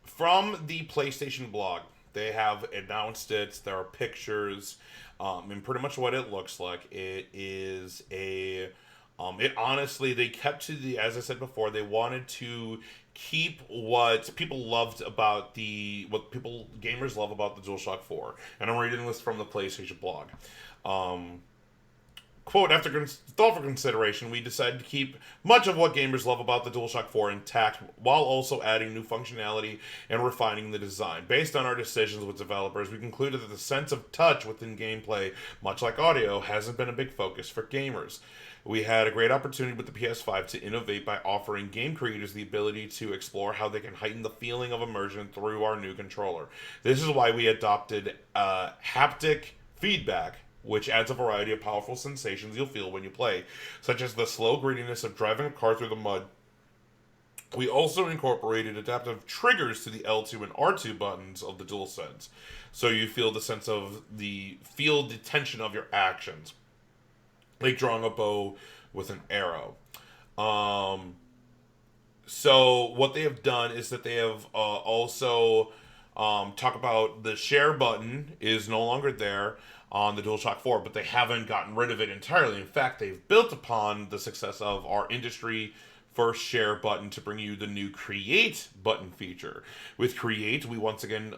From the PlayStation blog, they have announced it. There are pictures, and pretty much what it looks like. It is it honestly, they kept to as I said before, they wanted to keep what people loved about gamers love about the DualShock 4. And I'm reading this from the PlayStation blog. Quote, after thoughtful consideration, we decided to keep much of what gamers love about the DualShock 4 intact, while also adding new functionality and refining the design. Based on our decisions with developers, we concluded that the sense of touch within gameplay, much like audio, hasn't been a big focus for gamers. We had a great opportunity with the PS5 to innovate by offering game creators the ability to explore how they can heighten the feeling of immersion through our new controller. This is why we adopted haptic feedback, which adds a variety of powerful sensations you'll feel when you play, such as the slow grittiness of driving a car through the mud. We also incorporated adaptive triggers to the L2 and R2 buttons of the DualSense, so you feel the tension of your actions, like drawing a bow with an arrow. So what they have done is that they have also talk about the share button is no longer there on the DualShock 4, but they haven't gotten rid of it entirely. In fact, they've built upon the success of our industry first share button to bring you the new create button feature. With create, we once again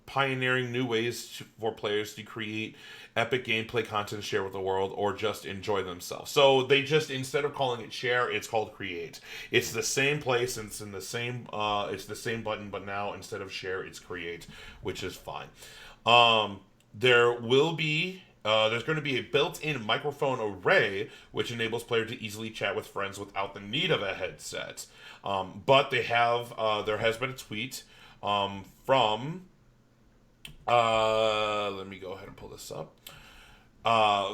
pioneering new ways for players to create epic gameplay content to share with the world or just enjoy themselves. So they just, instead of calling it share, it's called create. It's the same place and it's the same button, but now instead of share, it's create, which is fine. There will be there's going to be a built-in microphone array which enables players to easily chat with friends without the need of a headset. But there has been a tweet from let me go ahead and pull this up.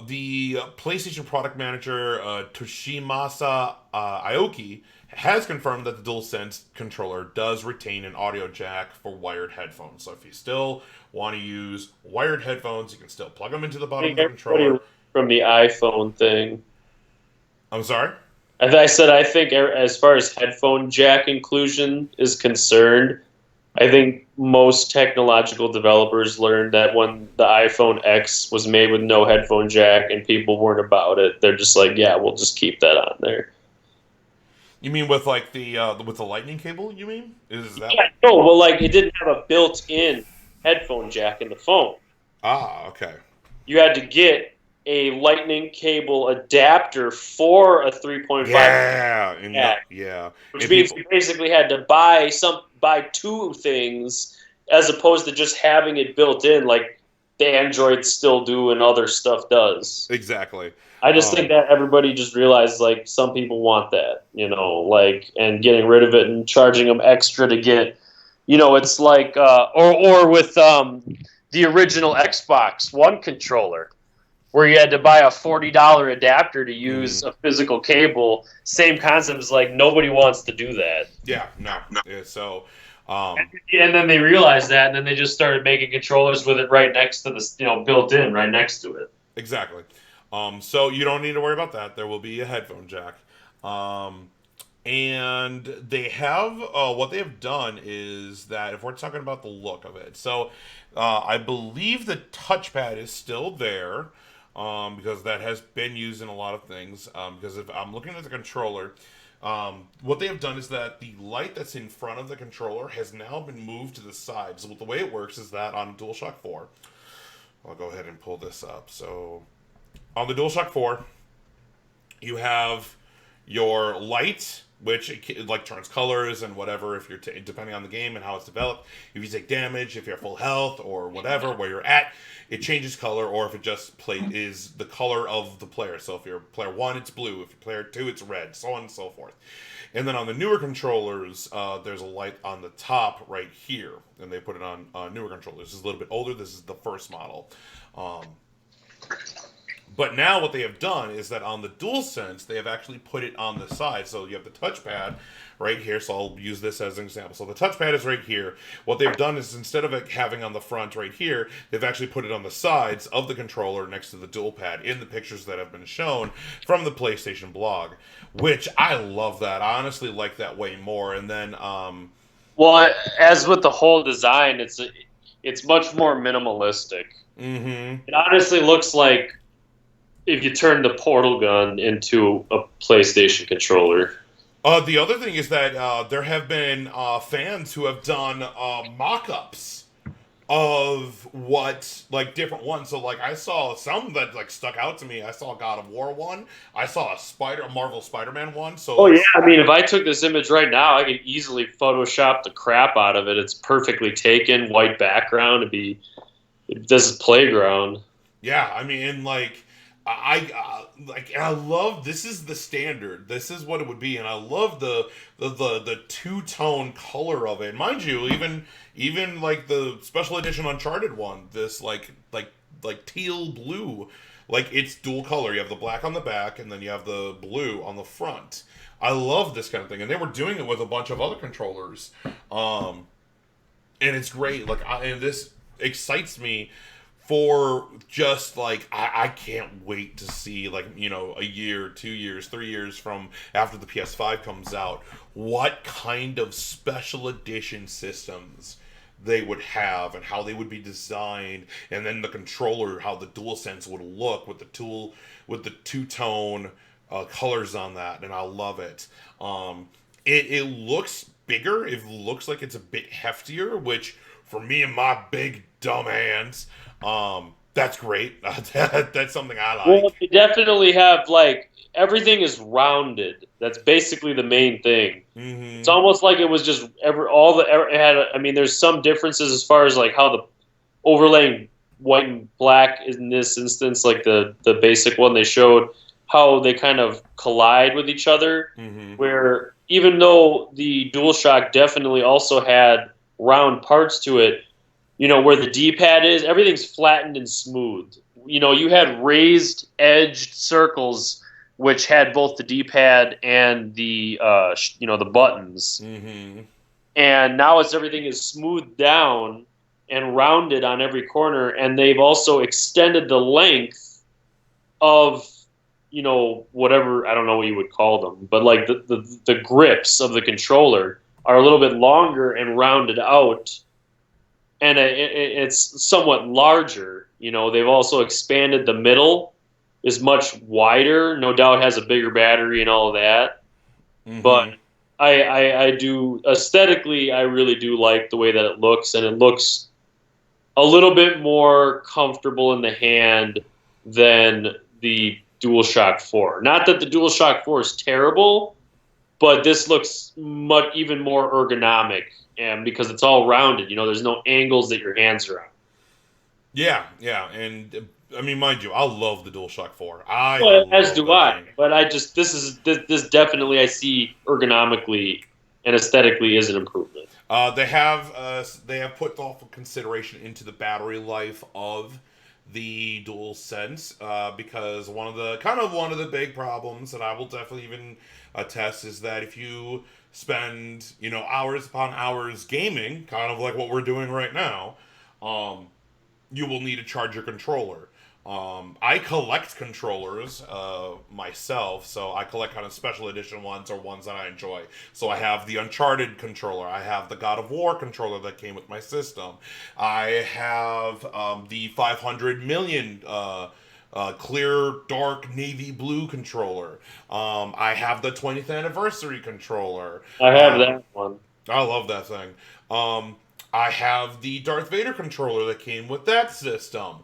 The PlayStation product manager Toshimasa Aoki has confirmed that the DualSense controller does retain an audio jack for wired headphones. So if you still want to use wired headphones, you can still plug them into the bottom of the controller. From the iPhone thing. I'm sorry? As I said, I think as far as headphone jack inclusion is concerned, I think most technological developers learned that when the iPhone X was made with no headphone jack and people weren't about it, they're just like, yeah, we'll just keep that on there. You mean with like the with the lightning cable? You mean is that? Yeah, no, well, like it didn't have a built-in headphone jack in the phone. Ah, okay. You had to get a lightning cable adapter for a 3.5 jack, yeah. which means you basically had to buy two things as opposed to just having it built in like the Android still do and other stuff does. Exactly. I just think that everybody just realized like some people want that, like, and getting rid of it and charging them extra to get, it's like or with the original Xbox One controller, where you had to buy a $40 adapter to use a physical cable. Same concept as like nobody wants to do that. Yeah, no. Yeah, so, and then they realized that, and then they just started making controllers with it right next to the, built in right next to it. Exactly. So you don't need to worry about that. There will be a headphone jack. And they have what they have done is that if we're talking about the look of it, so I believe the touchpad is still there. Because that has been used in a lot of things. Because if I'm looking at the controller, what they have done is that the light that's in front of the controller has now been moved to the side. So the way it works is that on DualShock 4, I'll go ahead and pull this up. So on the DualShock 4, you have your light, which it like turns colors and whatever if you're depending on the game and how it's developed. If you take damage, if you're full health or whatever, where you're at, it changes color, or if it just is the color of the player. So if you're player 1, it's blue. If you're player 2, it's red, so on and so forth. And then on the newer controllers, there's a light on the top right here, and they put it on newer controllers. This is a little bit older. This is the first model. But now what they have done is that on the DualSense, they have actually put it on the side. So you have the touchpad right here. So I'll use this as an example. So the touchpad is right here. What they've done is instead of it having on the front right here, they've actually put it on the sides of the controller next to the dual pad in the pictures that have been shown from the PlayStation blog, which I love that. I honestly like that way more. And then... well, as with the whole design, it's much more minimalistic. Mm-hmm. It honestly looks like if you turn the portal gun into a PlayStation controller. The other thing is that there have been fans who have done mock-ups of what, like, different ones. So, like, I saw some that, like, stuck out to me. I saw a God of War one. I saw a Marvel Spider-Man one. So, oh, yeah. I mean, if I took this image right now, I could easily Photoshop the crap out of it. It's perfectly taken, white background. This is playground. Yeah, I mean, like... I love, this is the standard. This is what it would be, and I love the two-tone color of it. Mind you, even like the special edition Uncharted one, this like teal blue, like it's dual color. You have the black on the back, and then you have the blue on the front. I love this kind of thing, and they were doing it with a bunch of other controllers, and it's great. And this excites me. For just, like, I can't wait to see, like, a year, 2 years, 3 years from after the PS5 comes out, what kind of special edition systems they would have and how they would be designed, and then the controller, how the DualSense would look with the two-tone colors on that, and I love it. It looks bigger. It looks like it's a bit heftier, which for me and my big dumb hands, that's great. That's something I Well, like. they definitely have like everything is rounded. That's basically the main thing. It's Mm-hmm. almost like it was just it had. I mean, there's some differences as far as like how the overlaying white and black in this instance, like the basic one they showed, how they kind of collide with each other. Mm-hmm. Where even though the DualShock definitely also had round parts to it, where the D-pad is, everything's flattened and smooth. You had raised edged circles which had both the D-pad and the buttons, Mm-hmm. and now everything is smoothed down and rounded on every corner, and they've also extended the length of whatever, I don't know what you would call them, but like the grips of the controller are a little bit longer and rounded out, and it's somewhat larger. They've also expanded the middle is much wider. No doubt has a bigger battery and all of that, but Mm-hmm. I do aesthetically, I really do like the way that it looks, and it looks a little bit more comfortable in the hand than the DualShock 4. Not that the DualShock 4 is terrible, but this looks even more ergonomic, and because it's all rounded, there's no angles that your hands are on. Yeah, yeah, and I mean, mind you, I love the DualShock 4. I Well, as love do that I. thing. But this definitely I see ergonomically and aesthetically is an improvement. They have put thoughtful consideration into the battery life of the DualSense, because one of the big problems that I will definitely even attest is that if you spend hours upon hours gaming, kind of like what we're doing right now, um, you will need to charge your controller. I collect controllers myself, so I collect kind of special edition ones or ones that I enjoy. So I have the Uncharted controller, I have the God of War controller that came with my system, I have the 500 million clear dark navy blue controller. I have the 20th anniversary controller. I have Um, that one. I love that thing. Um, I have the Darth Vader controller that came with that system.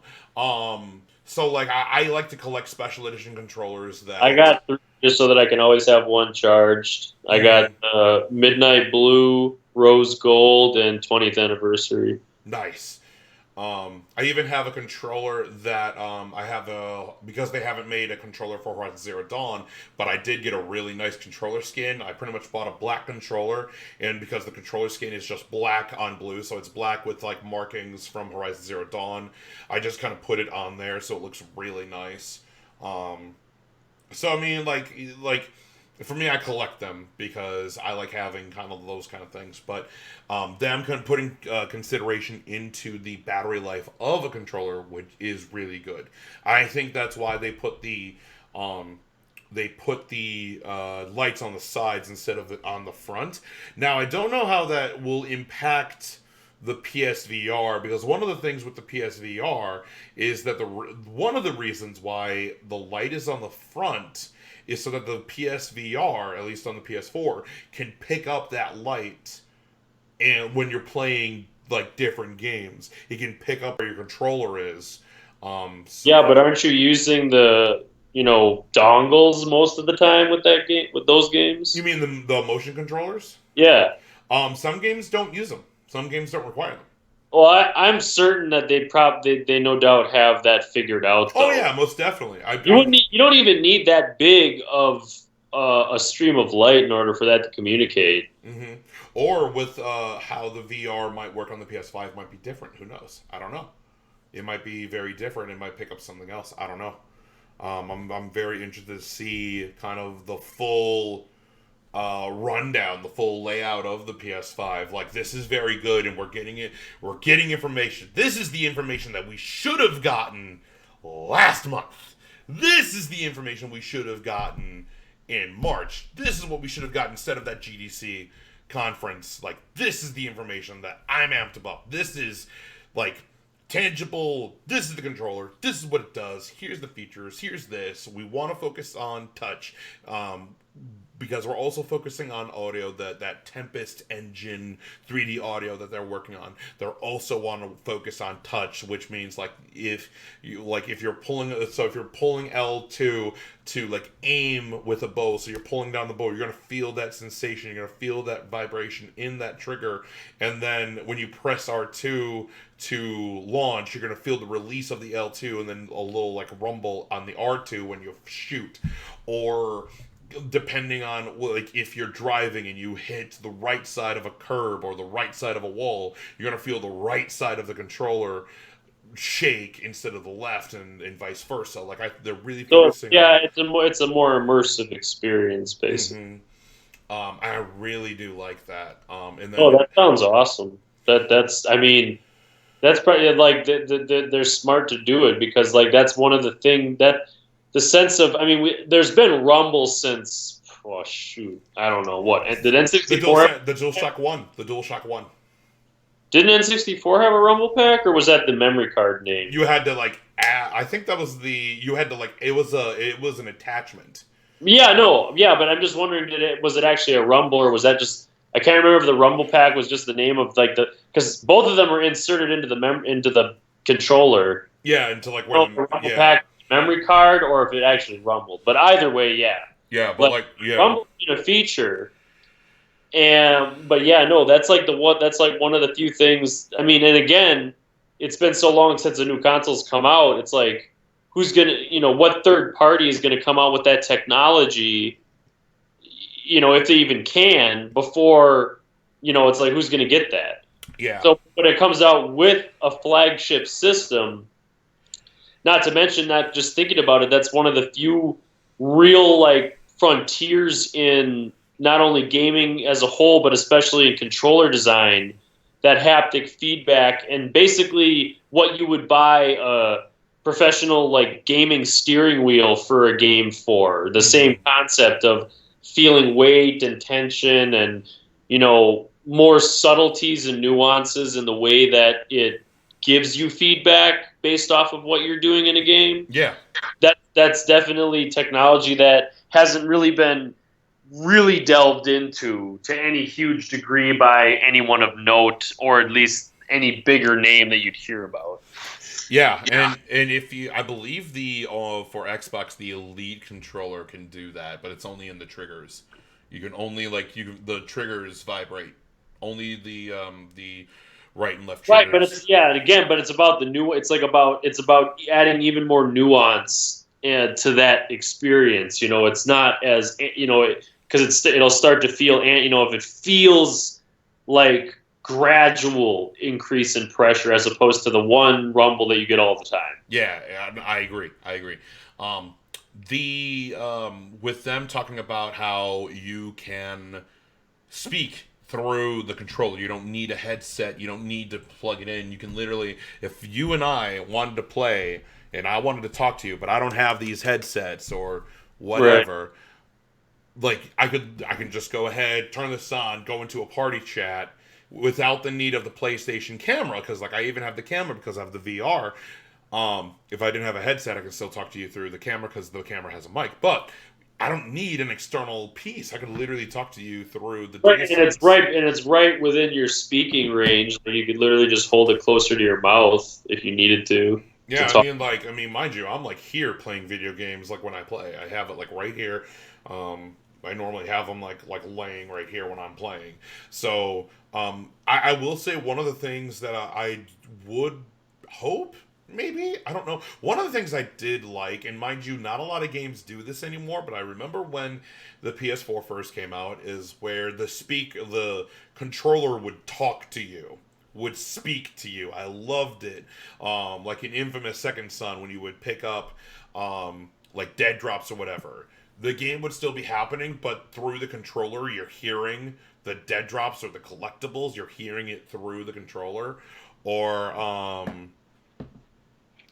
So like I like to collect special edition controllers I that. got three just so that I can always have one charged. I got Mhm. Midnight Blue, Rose Gold, and 20th Anniversary. Nice. I even have a controller that I have because they haven't made a controller for Horizon Zero Dawn, but I did get a really nice controller skin. I pretty much bought a black controller, and because the controller skin is just black on blue, so it's black with like markings from Horizon Zero Dawn, I just kind of put it on there, so it looks really nice. Um, so I mean, like for me, I collect them because I like having kind of those kind of things. But them kind of putting consideration into the battery life of a controller, which is really good. I think that's why um, they put the lights on the sides instead of on the front. Now I don't know how that will impact the PSVR, because one of the things with the PSVR is that one of the reasons why the light is on the front is so that the PSVR, at least on the PS4, can pick up that light, and when you're playing like different games, it can pick up where your controller is. So, Yeah, but aren't you using the dongles most of the time with that game with those you games? mean the motion controllers? Yeah. Some games don't use them. Some games don't require them. Well, I'm certain that they no doubt have that figured out Oh though. yeah, most definitely. You don't even need that big of a stream of light in order for that to communicate. hmm Or with how the VR might work on the PS5 might be different. Who knows? I don't know. It might be very different. It might pick up something else. I don't know. I'm very interested to see kind of the full rundown, the full layout of the PS5. Like, this is very good, and we're getting it. We're getting information. This is the information that we should have gotten last month. This is the information we should have gotten in March. This is what we should have gotten instead of that GDC conference. Like, this is the information that I'm amped about. This is like tangible, this is the controller, this is what it does, here's the features, here's this. We want to focus on touch. Because we're also focusing on audio, that Tempest engine 3D audio that they're working on. They also want to focus on touch, which means if you're pulling L2 to like aim with a bow, so you're pulling down the bow, you're gonna feel that sensation, you're gonna feel that vibration in that trigger, and then when you press R2 to launch, you're gonna feel the release of the L2, and then a little like rumble on the R2 when you shoot, or depending on if you're driving and you hit the right side of a curb or the right side of a wall, you're going to feel the right side of the controller shake instead of the left, and vice versa. They're really focusing on, it's a more immersive experience basically. I really do like that. And then, that sounds awesome. That's probably like they're smart to do it, because like that's one of the thing that the sense of, there's been rumble since, I don't know what. Did N64 the DualShock 1, the DualShock 1. Didn't N64 have a rumble pack, or was that the memory card name? You had to I think that was it was an attachment. Yeah, no, yeah, but I'm just wondering, was it actually a rumble, or was that just, I can't remember if the rumble pack was just the name of because both of them were inserted into the controller. Yeah, into where the rumble pack memory card, or if it actually rumbled. But either way, yeah. Yeah, but rumble being a feature. But yeah, no, that's like one of the few things. And again, it's been so long since the new consoles come out. It's like, who's gonna, what third party is gonna come out with that technology? If they even can, before, it's like, who's gonna get that? Yeah. So when it comes out with a flagship system, not to mention that, just thinking about it, that's one of the few real frontiers in not only gaming as a whole, but especially in controller design, that haptic feedback, and basically what you would buy a professional gaming steering wheel for a game for. The same concept of feeling weight and tension, and more subtleties and nuances in the way that it gives you feedback based off of what you're doing in a game. Yeah. That's definitely technology that hasn't really been delved into to any huge degree by anyone of note, or at least any bigger name that you'd hear about. Yeah. And I believe for Xbox, the Elite controller can do that, but it's only in the triggers. You can only the triggers vibrate. Only the right and left triggers. Right, but it's about the new. It's about adding even more nuance to that experience. It's not as because it'll start to feel, if it feels like gradual increase in pressure as opposed to the one rumble that you get all the time. Yeah, I agree. With them talking about how you can speak through the controller, you don't need a headset, you don't need to plug it in. You can literally, if you and I wanted to play and I wanted to talk to you, but I don't have these headsets or whatever, I can just go ahead, turn this on, go into a party chat without the need of the PlayStation camera, because I even have the camera because I have the VR. If I didn't have a headset, I could still talk to you through the camera because the camera has a mic. But I don't need an external piece. I could literally talk to you through the DualSense. And it's right within your speaking range. You could literally just hold it closer to your mouth if you needed to. Yeah, mind you, I'm here playing video games. When I play, I have it right here. I normally have them laying right here when I'm playing. So I will say one of the things that I would hope, maybe, I don't know. One of the things I did like, and mind you, not a lot of games do this anymore, but I remember when the PS4 first came out, is where the controller would talk to you, would speak to you. I loved it. In Infamous Second Son, when you would pick up dead drops or whatever, the game would still be happening, but through the controller, you're hearing the dead drops or the collectibles. You're hearing it through the controller, or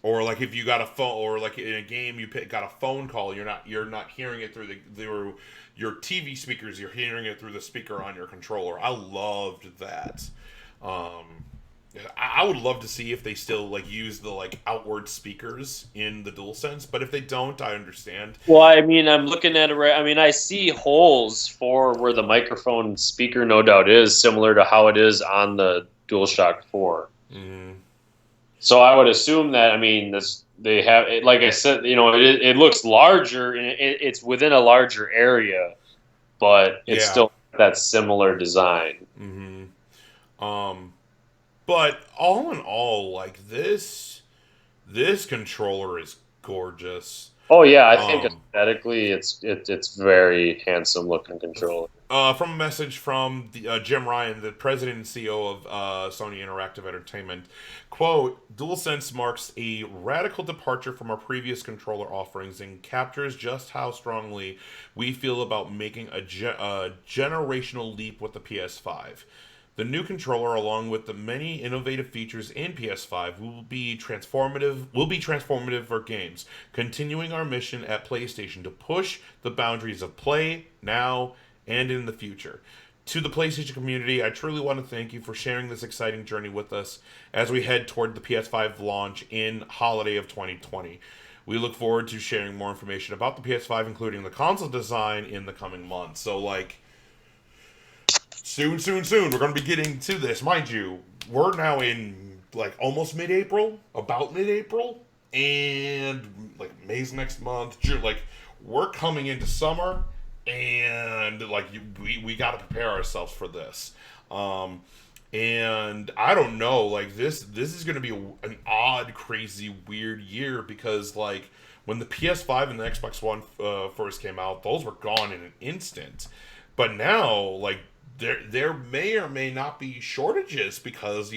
if you got a phone, or in a game you got a phone call, you're not hearing it through your TV speakers. You're hearing it through the speaker on your controller. I loved that. I would love to see if they still like use the like outward speakers in the DualSense, but if they don't, I understand. Well, I mean, I'm looking at it right. I mean, I see holes for where the microphone speaker, no doubt, is similar to how it is on the DualShock 4. Mm-hmm. So I would assume that, I mean, they have, like I said, it looks larger and it's within a larger area, but it's Yeah. still that similar design. Mm-hmm. But all in all, like this controller is gorgeous. Oh yeah, I think Um, aesthetically, it's very handsome looking controller. from a message from Jim Ryan, the president and CEO of Sony Interactive Entertainment, quote, DualSense marks a radical departure from our previous controller offerings and captures just how strongly we feel about making a generational leap with the PS5. The new controller, along with the many innovative features in PS5, will be transformative. Will be transformative for games, continuing our mission at PlayStation to push the boundaries of play now and in the future. To the PlayStation community, I truly want to thank you for sharing this exciting journey with us as we head toward the PS5 launch in holiday of 2020. We look forward to sharing more information about the PS5, including the console design, in the coming months. So, like, soon, we're going to be getting to this. Mind you, we're now in, like, almost mid-April, about mid-April, and, like, May's next month. June, like, we're coming into summer, and like we got to prepare ourselves for this. And I don't know, like this is going to be an odd, crazy, weird year because like when the PS5 and the Xbox One first came out, those were gone in an instant. But now, like there may or may not be shortages because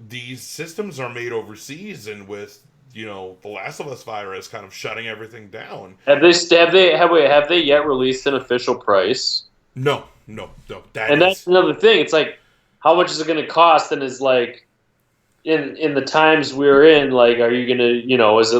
these systems are made overseas, and with the Last of Us virus kind of shutting everything down. Have they yet released an official price? No. That And that's is another thing. It's like, how much is it going to cost? And is like, in the times we're in, like, are you going to, is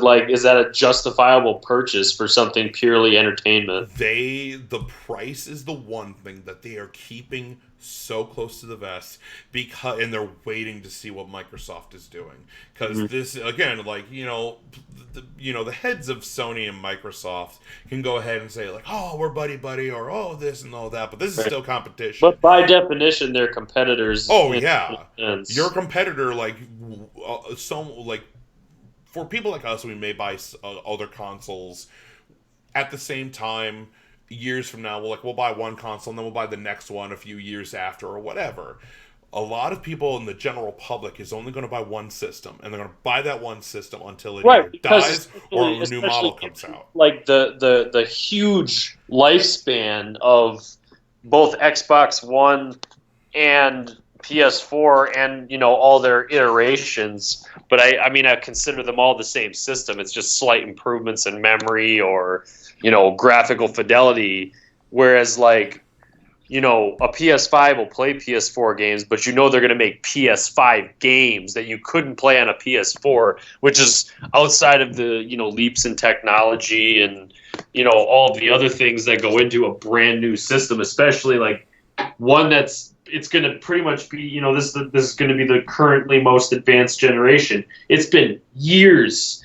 that a justifiable purchase for something purely entertainment? the price is the one thing that they are keeping so close to the vest and they're waiting to see what Microsoft is doing because this again, like the heads of Sony and Microsoft can go ahead and say like, oh, we're buddy, or oh, this and all that, but this is still competition. But by definition, they're competitors. Oh yeah, your competitor, like like for people like us, we may buy other consoles at the same time. Years from now, we'll buy one console and then we'll buy the next one a few years after or whatever. A lot of people in the general public is only going to buy one system, and they're going to buy that one system until it either dies or a new model comes out. Like the huge lifespan of both Xbox One and PS4 and all their iterations, but I mean I consider them all the same system. It's just slight improvements in memory or graphical fidelity, whereas like a PS5 will play PS4 games, but they're going to make PS5 games that you couldn't play on a PS4, which is outside of the leaps in technology and all the other things that go into a brand new system, especially like one it's going to pretty much be this is going to be the currently most advanced generation. It's been years,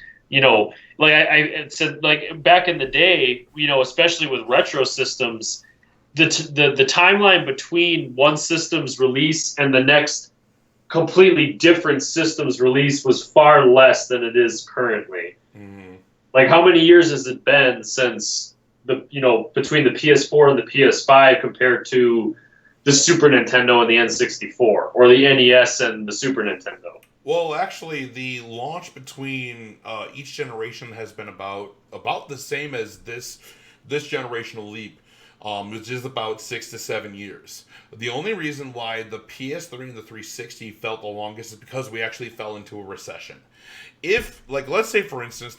like I said, like back in the day, especially with retro systems, the timeline between one system's release and the next completely different system's release was far less than it is currently. Mm-hmm. Like how many years has it been since between the PS4 and the PS5 compared to the Super Nintendo and the N64, or the NES and the Super Nintendo? Well, actually, the launch between each generation has been about the same as this generational leap, which is about 6 to 7 years. The only reason why the PS3 and the 360 felt the longest is because we actually fell into a recession. If, like, let's say, for instance,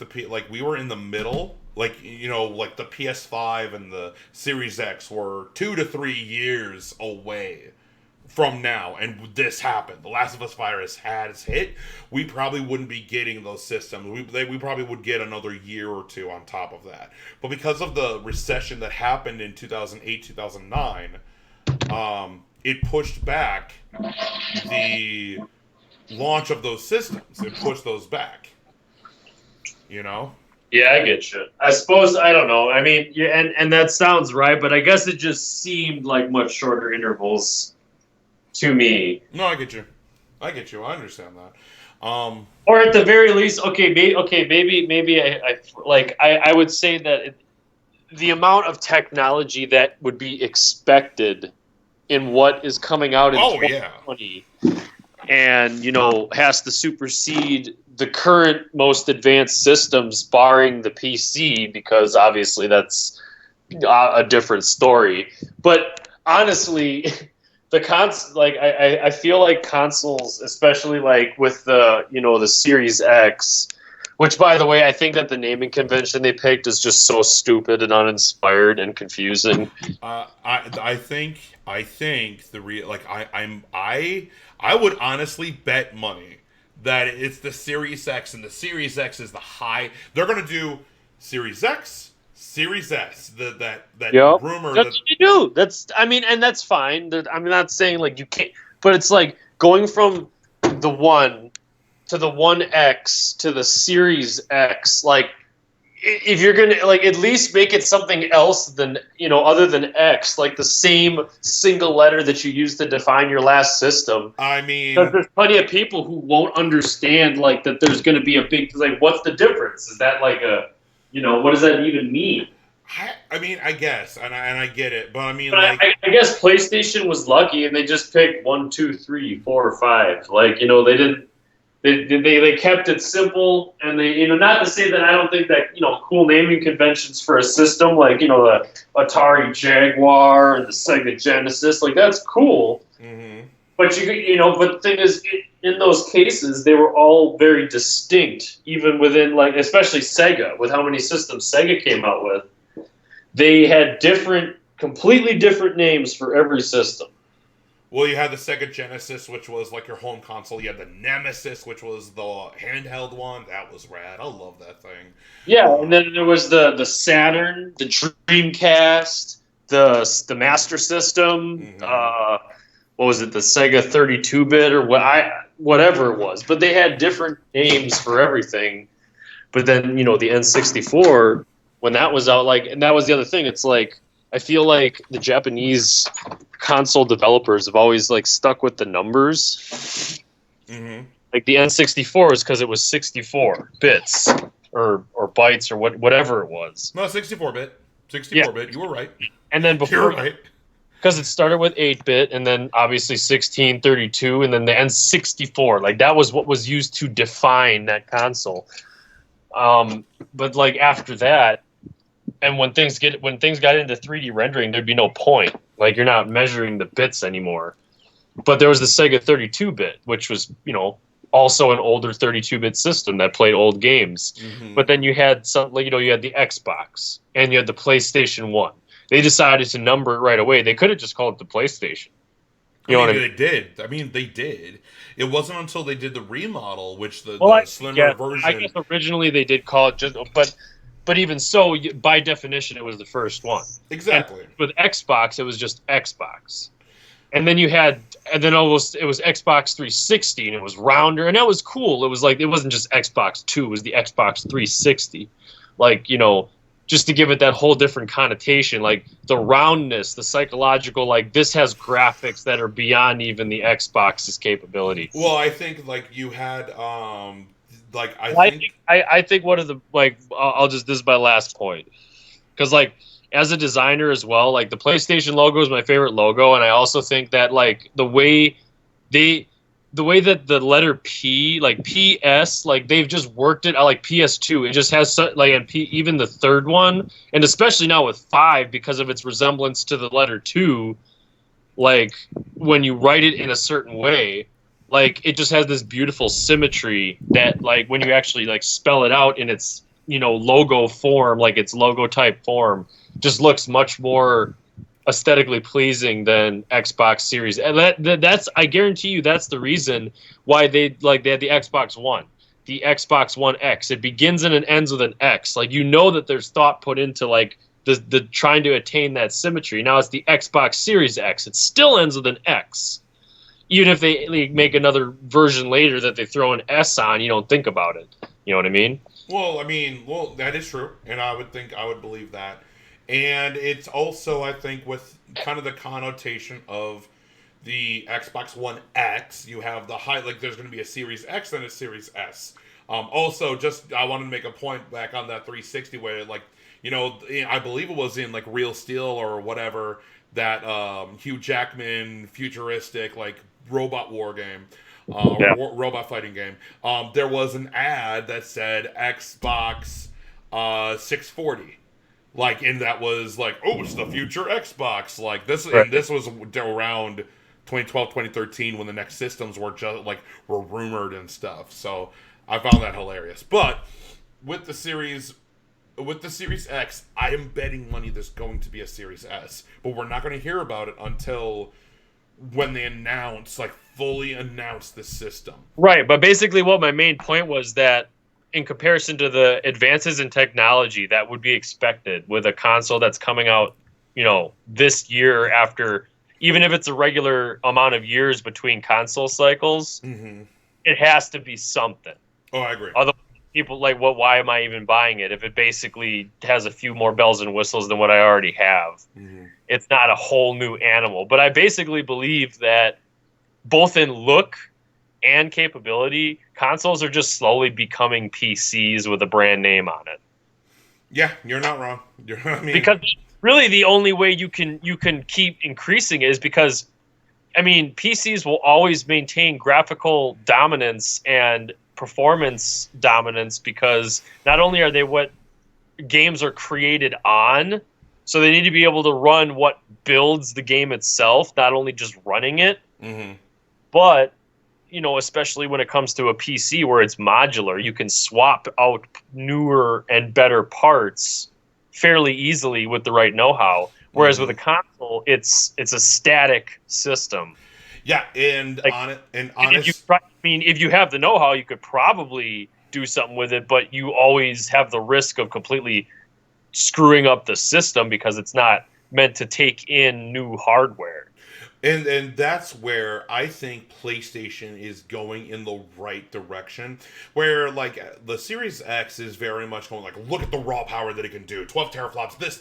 we were in the middle, like the PS5 and the Series X were 2 to 3 years away from now, and this happened, the Last of Us virus has hit, we probably wouldn't be getting those systems. We probably would get another year or two on top of that. But because of the recession that happened in 2008, 2009, it pushed back the launch of those systems and push those back. You know? Yeah, I get you. I suppose I don't know. I mean, yeah, and that sounds right, but I guess it just seemed like much shorter intervals to me. No, I get you. I get you. I understand that. Or at the very least, maybe I would say that the amount of technology that would be expected in what is coming out in 2020 and has to supersede the current most advanced systems, barring the PC, because obviously that's a different story. But honestly, I feel like consoles, especially like with the Series X, which, by the way, I think that the naming convention they picked is just so stupid and uninspired and confusing. I think I would honestly bet money that it's the Series X, and the Series X is the high. They're gonna do Series X, Series S. That yep. rumor. That's what you do. And that's fine. I'm not saying like you can't, but it's like going from the 1 to the 1X to the Series X. Like, if you're gonna at least make it something else than other than X, like the same single letter that you use to define your last system. I mean, because there's plenty of people who won't understand that there's going to be a big what's the difference? Is that what does that even mean? I mean, I guess, and I get it, but I mean, I guess PlayStation was lucky and they just picked 1, 2, 3, 4, 5. They didn't. They kept it simple, and they not to say that I don't think that cool naming conventions for a system like the Atari Jaguar and the Sega Genesis, that's cool. Mm-hmm. But but the thing is, in those cases, they were all very distinct, even within especially Sega, with how many systems Sega came out with. They had completely different names for every system. Well, you had the Sega Genesis, which was like your home console. You had the Nemesis, which was the handheld one. That was rad. I love that thing. Yeah, and then there was the Saturn, the Dreamcast, the Master System. Mm-hmm. What was it? The Sega 32-bit or whatever it was. But they had different names for everything. But then the N64, when that was out, and that was the other thing. It's I feel like the Japanese console developers have always stuck with the numbers. Mm-hmm. Like the N64 is because it was 64 bits or bytes or whatever it was. No, 64-bit. 64-bit. You were right. And then before, you're right. Because it started with 8-bit and then obviously 16, 32, and then the N64. That was what was used to define that console. But after that, and when things got into 3D rendering, there'd be no point. You're not measuring the bits anymore. But there was the Sega 32-bit, which was, also an older 32-bit system that played old games. Mm-hmm. But then you had you had the Xbox and you had the PlayStation 1. They decided to number it right away. They could have just called it the PlayStation. They did. I mean, they did. It wasn't until they did the remodel, which the slimmer version. I guess originally they did call it just, but even so, by definition, it was the first one. Exactly. And with Xbox, it was just Xbox. And then it was Xbox 360, and it was rounder, and that was cool. It was it wasn't just Xbox 2, it was the Xbox 360. Just to give it that whole different connotation, the roundness, the psychological, this has graphics that are beyond even the Xbox's capability. Well, I think you had I think one of the this is my last point, because as a designer as well, the PlayStation logo is my favorite logo, and I also think that the way that the letter P, PS, they've just worked it. I like PS2. It just has and even the third one, and especially now with 5 because of its resemblance to the letter 2. When you write it in a certain way. It just has this beautiful symmetry that, when you actually, spell it out in its, logo form, its logo type form, just looks much more aesthetically pleasing than Xbox Series. And that's, I guarantee you, that's the reason why they had the Xbox One, the Xbox One X. It begins and it ends with an X. That there's thought put into, the trying to attain that symmetry. Now it's the Xbox Series X. It still ends with an X. Even if they like, make another version later that they throw an S on, you don't think about it. You know what I mean? Well, that is true, and I would believe that. And it's also, I think, with kind of the connotation of the Xbox One X, you have the high, like, there's going to be a Series X and a Series S. Also, just, I wanted to make a point back on that 360 where, like, I believe it was in, like, Real Steel or whatever, that Hugh Jackman futuristic, like, robot war game, Yeah. robot fighting game. There was an ad that said Xbox 640. Like, and that was like, oh, it's the future Xbox. Like, Right. and this was around 2012, 2013 when the next systems were just, like, were rumored and stuff. So I found that hilarious. But with the series with the Series X, I am betting money there's going to be a Series S, but we're not going to hear about it until when they announce, like, fully announce the system. Right, but basically what my main point was that in comparison to the advances in technology that would be expected with a console that's coming out, this year after, even if it's a regular amount of years between console cycles, Mm-hmm. it has to be something. Oh, I agree. Otherwise, people like, why am I even buying it if it basically has a few more bells and whistles than what I already have? Mm-hmm. It's not a whole new animal. But I basically believe that both in look and capability, consoles are just slowly becoming PCs with a brand name on it. Yeah, you're not wrong. I mean, Because really the only way you can keep increasing it is because PCs will always maintain graphical dominance and performance dominance because not only are they what games are created on, so they need to be able to run what builds the game itself, not only just running it, mm-hmm. but especially when it comes to a PC where it's modular, you can swap out newer and better parts fairly easily with the right know-how. Whereas with Mm-hmm. a console, it's a static system. Yeah, and Like, on it, and and if you honest, try, if you have the know-how, you could probably do something with it, but you always have the risk of completely screwing up the system because it's not meant to take in new hardware. and that's where I think PlayStation is going in the right direction. Where, like, the Series X is very much going, like, look at the raw power that it can do. 12 teraflops. This.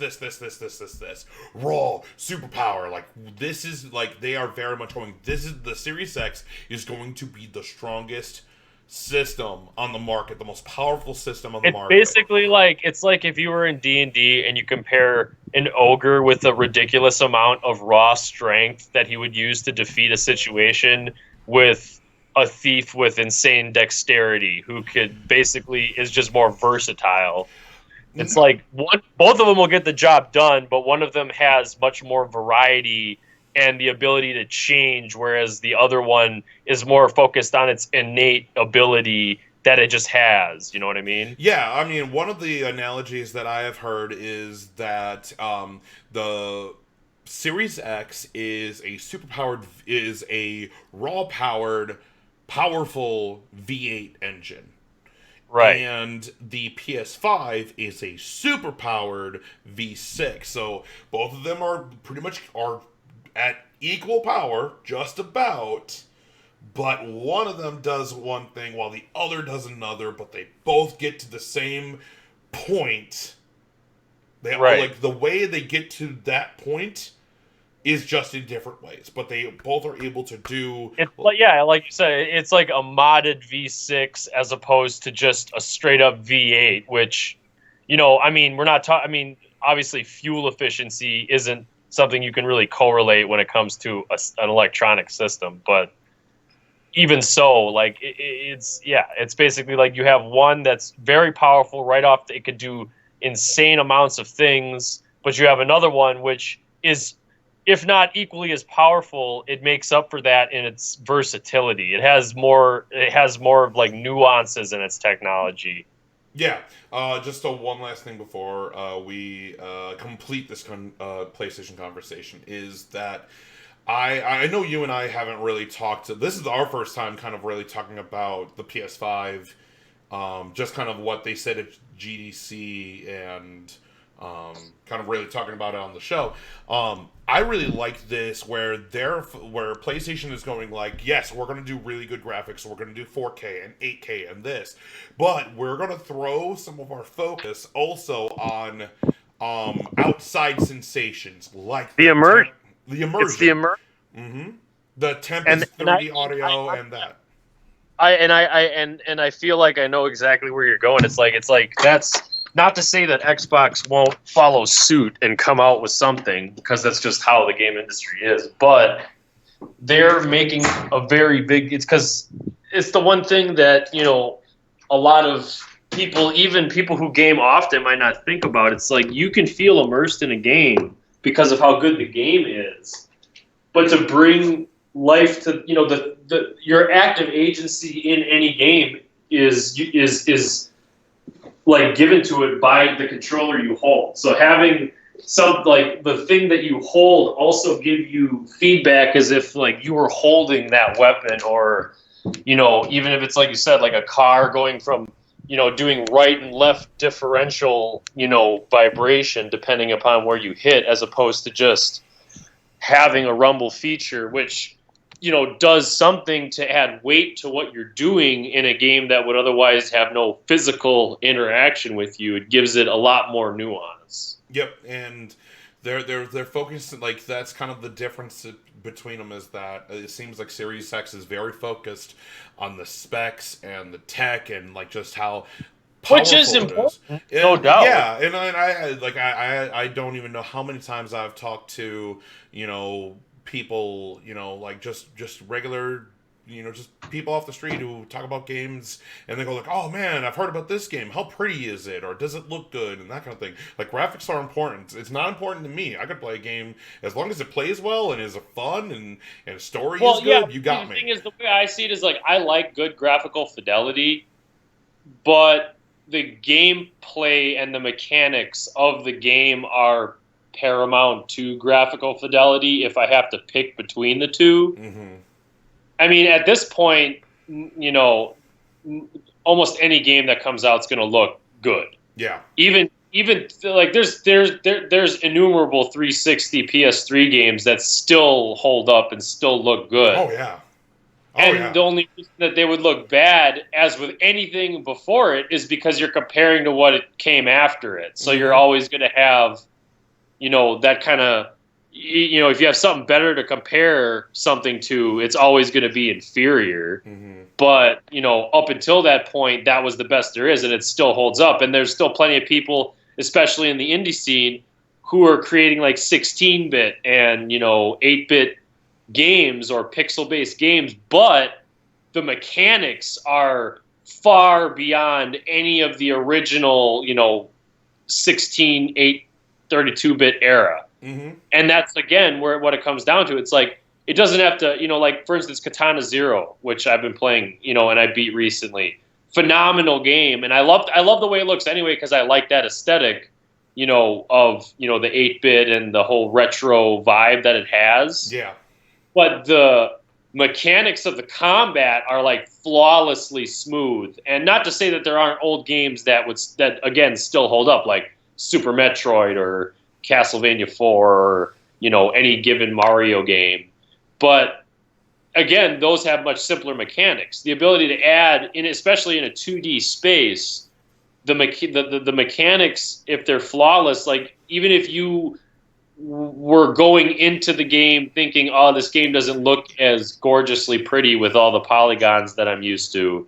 Raw superpower. Like, this is, like, they are very much going. This is the Series X is going to be the strongest system on the market, the most powerful system on the It's market. basically like if you were in D&D and you compare an ogre with a ridiculous amount of raw strength that he would use to defeat a situation with a thief with insane dexterity who could basically is just more versatile. It's like both of them will get the job done, but one of them has much more variety and the ability to change, whereas the other one is more focused on its innate ability that it just has. You know what I mean? Yeah, I mean, one of the analogies that I have heard is that the Series X is a raw powered, powerful V8 engine. Right. And the PS5 is a super powered V6. So both of them are pretty much are at equal power, just about, but one of them does one thing while the other does another, but they both get to the same point. They all, Right. like, the way they get to that point is just in different ways, but they both are able to do. It's like like you said, it's like a modded V6 as opposed to just a straight up V8. Which, we're not talking. Obviously, fuel efficiency isn't something you can really correlate when it comes to an electronic system. But even so, like it's basically like you have one that's very powerful right off. It could do insane amounts of things, but you have another one which is, if not equally as powerful, it makes up for that in its versatility. It has more. It has more of like nuances in its technology. Yeah, just one last thing before we complete this PlayStation conversation is that I know you and I haven't really talked. This is our first time kind of really talking about the PS5, just kind of what they said at GDC and kind of really talking about it on the show. I really like this where PlayStation is going like, yes, we're going to do really good graphics, we're going to do 4K and 8K and this, but we're going to throw some of our focus also on outside sensations like The emerge. the It's the immersion, emerge. hmm the Tempest 3D audio and that. I feel like I know exactly where you're going. It's like that's not to say that Xbox won't follow suit and come out with something, because that's just how the game industry is. But they're making a very big. It's because it's the one thing that a lot of people, even people who game often, might not think about. It's like you can feel immersed in a game because of how good the game is, but to bring life to your active agency in any game is like given to it by the controller you hold. So having some like the thing that you hold also give you feedback as if like you were holding that weapon, or even if it's like you said, like a car going from doing right and left differential vibration depending upon where you hit, as opposed to just having a rumble feature, which does something to add weight to what you're doing in a game that would otherwise have no physical interaction with you. It gives it a lot more nuance. Yep, and they're focused, like that's kind of the difference between them, is that it seems like Series X is very focused on the specs and the tech and like just how Which is powerful important, no And- doubt. Yeah, and I don't even know how many times I've talked to people, like just regular, just people off the street who talk about games, and they go like, oh man, I've heard about this game, how pretty is it, or does it look good, and that kind of thing. Like, graphics are important. It's not important to me. I could play a game as long as it plays well and is fun and story is good. You got the me. thing is, the way I see it is like I like good graphical fidelity, but the gameplay and the mechanics of the game are paramount to graphical fidelity if I have to pick between the two. Hmm. I mean, at this point, almost any game that comes out is going to look good. Yeah. Even like there's innumerable 360 PS3 games that still hold up and still look good. Oh yeah. Oh And yeah. the only reason that they would look bad, as with anything before it, is because you're comparing to what it came after it. So you're always going to have, that kind of, if you have something better to compare something to, it's always going to be inferior. Hmm. But, up until that point, that was the best there is, and it still holds up. And there's still plenty of people, especially in the indie scene, who are creating like 16-bit and, 8-bit games or pixel-based games, but the mechanics are far beyond any of the original, 16, 8, 32-bit era. Hmm. And that's, again, what it comes down to. It's like, it doesn't have to, like, for instance, Katana Zero, which I've been playing, and I beat recently. Phenomenal game. And I love the way it looks anyway, because I like that aesthetic, of, the 8-bit and the whole retro vibe that it has. Yeah. But the mechanics of the combat are like flawlessly smooth. And not to say that there aren't old games that again still hold up, like Super Metroid or Castlevania 4 or any given Mario game. But again, those have much simpler mechanics. The ability to add, especially in a 2D space, the mechanics, if they're flawless, like even if you were going into the game thinking, oh, this game doesn't look as gorgeously pretty with all the polygons that I'm used to,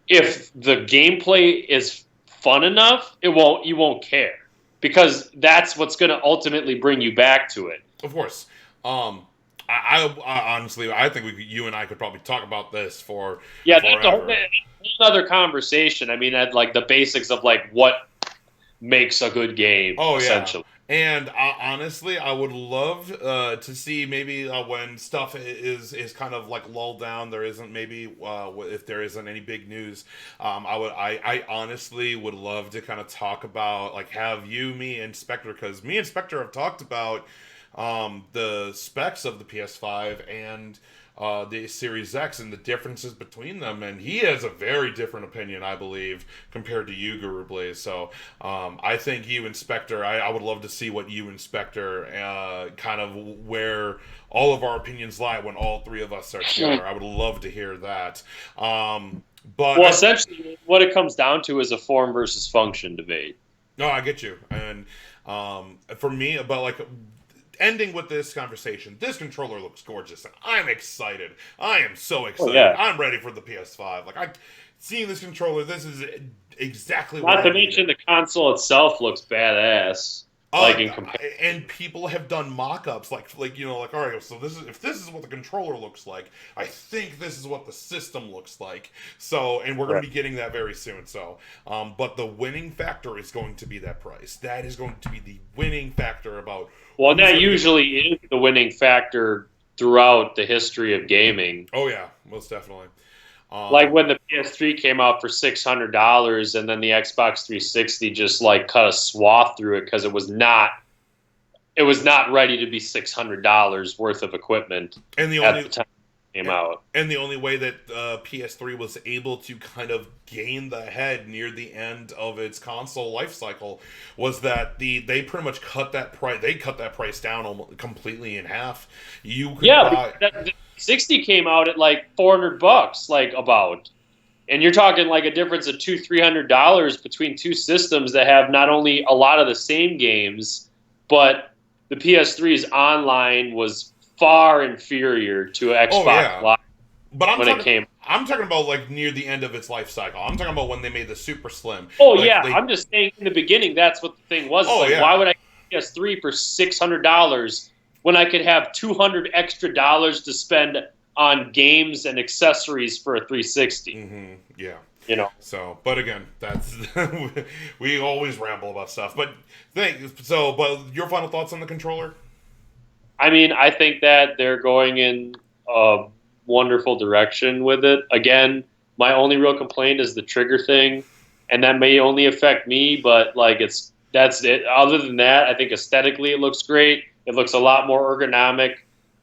if the gameplay is fun enough, you won't care, because that's what's going to ultimately bring you back to it. Of course. I honestly, I think you and I could probably talk about this for That's forever. another conversation. I mean, at like the basics of like what makes a good game. Oh yeah. Essentially. And honestly, I would love to see maybe when stuff is kind of like lulled down. There isn't maybe if there isn't any big news. I honestly would love to kind of talk about, like, have you, me, and Spectre, because me and Spectre have talked about the specs of the PS5 and the Series X and the differences between them, and he has a very different opinion, I believe, compared to you, Guru Blaze. So I think you and Spectre, I would love to see what you and Spectre kind of where all of our opinions lie when all three of us are together. I would love to hear that. But well, essentially, what it comes down to is a form versus function debate. No, I get you. And for me, but like ending with this conversation, this controller looks gorgeous, and I'm excited. I am so excited. Oh, yeah. I'm ready for the PS5. Like seeing this controller, this is exactly Not what to I mention needed. the console itself looks badass. Like in And people have done mock-ups, like all right, so if this is what the controller looks like, I think this is what the system looks like. So, and we're going to be getting that very soon. So, but the winning factor is going to be that price. That is going to be the winning factor about. Well, that usually is the winning factor throughout the history of gaming. Oh yeah, most definitely. Like when the PS3 came out for $600, and then the Xbox 360 just like cut a swath through it because it was not ready to be $600 worth of equipment And the at only the time it came out. And the only way that PS3 was able to kind of gain the head near the end of its console life cycle was that they pretty much cut that price. They cut that price down almost completely in half. You could buy. The 60 came out at like $400, like about, and you're talking like a difference of $200-$300 between two systems that have not only a lot of the same games, but the PS3's online was far inferior to Xbox Live. But I'm talking about like near the end of its life cycle. I'm talking about when they made the Super Slim. Oh like I'm just saying in the beginning that's what the thing was. Why would I get PS3 for $600 when I could have $200 extra to spend on games and accessories for a 360? Mm-hmm. Yeah. So, but again, that's we always ramble about stuff. But your final thoughts on the controller? I mean, I think that they're going in a wonderful direction with it. Again, my only real complaint is the trigger thing, and that may only affect me, but like that's it. Other than that, I think aesthetically it looks great. It looks a lot more ergonomic,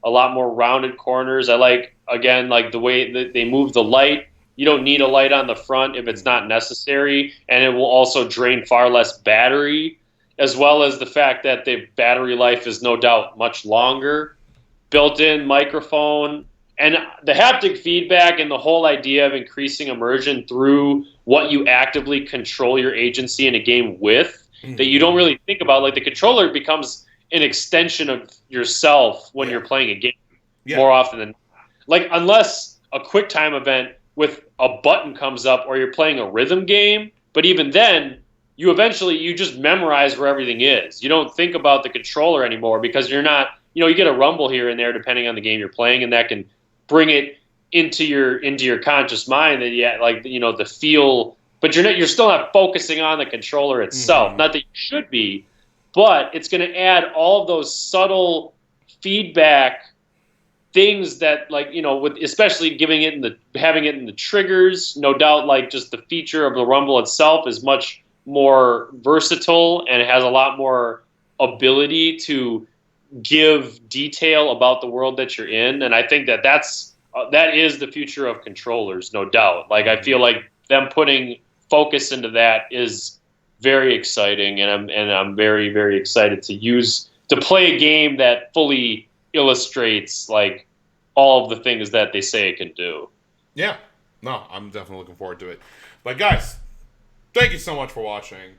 a lot more rounded corners. I like the way that they move the light. You don't need a light on the front if it's not necessary, and it will also drain far less battery, as well as the fact that the battery life is no doubt much longer. Built-in microphone, and the haptic feedback and the whole idea of increasing immersion through what you actively control your agency in a game with, that you don't really think about. Like the controller becomes an extension of yourself when you're playing a game more often than not. Like unless a QuickTime event with a button comes up or you're playing a rhythm game, but even then, you just memorize where everything is. You don't think about the controller anymore because you're not, you get a rumble here and there depending on the game you're playing, and that can bring it into your conscious mind that the feel, but you're still not focusing on the controller itself. Not that you should be, but it's going to add all of those subtle feedback things that with especially having it in the triggers. No doubt, like just the feature of the rumble itself is much more versatile, and it has a lot more ability to give detail about the world that you're in. And I think that is the future of controllers, no doubt. Like I feel like them putting focus into that is very exciting, and I'm very, very excited to play a game that fully illustrates like all of the things that they say it can do. Yeah, no, I'm definitely looking forward to it. But guys, thank you so much for watching.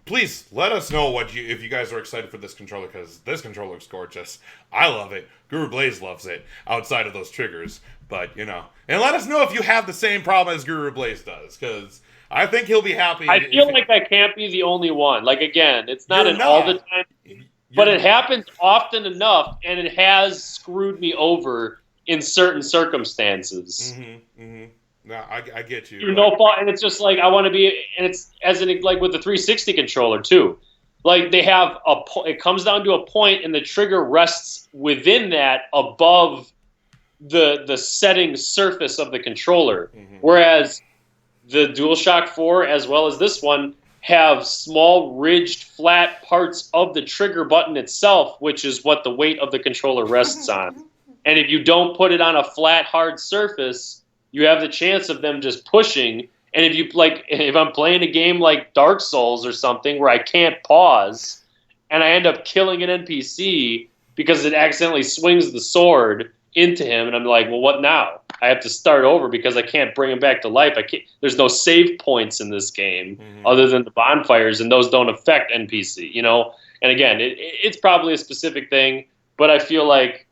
Please let us know if you guys are excited for this controller, because this controller looks gorgeous. I love it. Guru Blaze loves it, outside of those triggers. But, and let us know if you have the same problem as Guru Blaze does, because I think he'll be happy. I feel like I can't be the only one. Like, again, it's not all the time, but it happens often enough, and it has screwed me over in certain circumstances. No, I get you. Through no fault, and it's just like I want to be, and it's like with the 360 controller too. Like they have it comes down to a point, and the trigger rests within that above the setting surface of the controller. Whereas the DualShock 4, as well as this one, have small ridged flat parts of the trigger button itself, which is what the weight of the controller rests on. And if you don't put it on a flat, hard surface, you have the chance of them just pushing. And if I'm playing a game like Dark Souls or something where I can't pause, and I end up killing an NPC because it accidentally swings the sword into him, and I'm like, well, what now? I have to start over because I can't bring him back to life. I can't. There's no save points in this game other than the bonfires, and those don't affect NPC. And again, it's probably a specific thing, but I feel like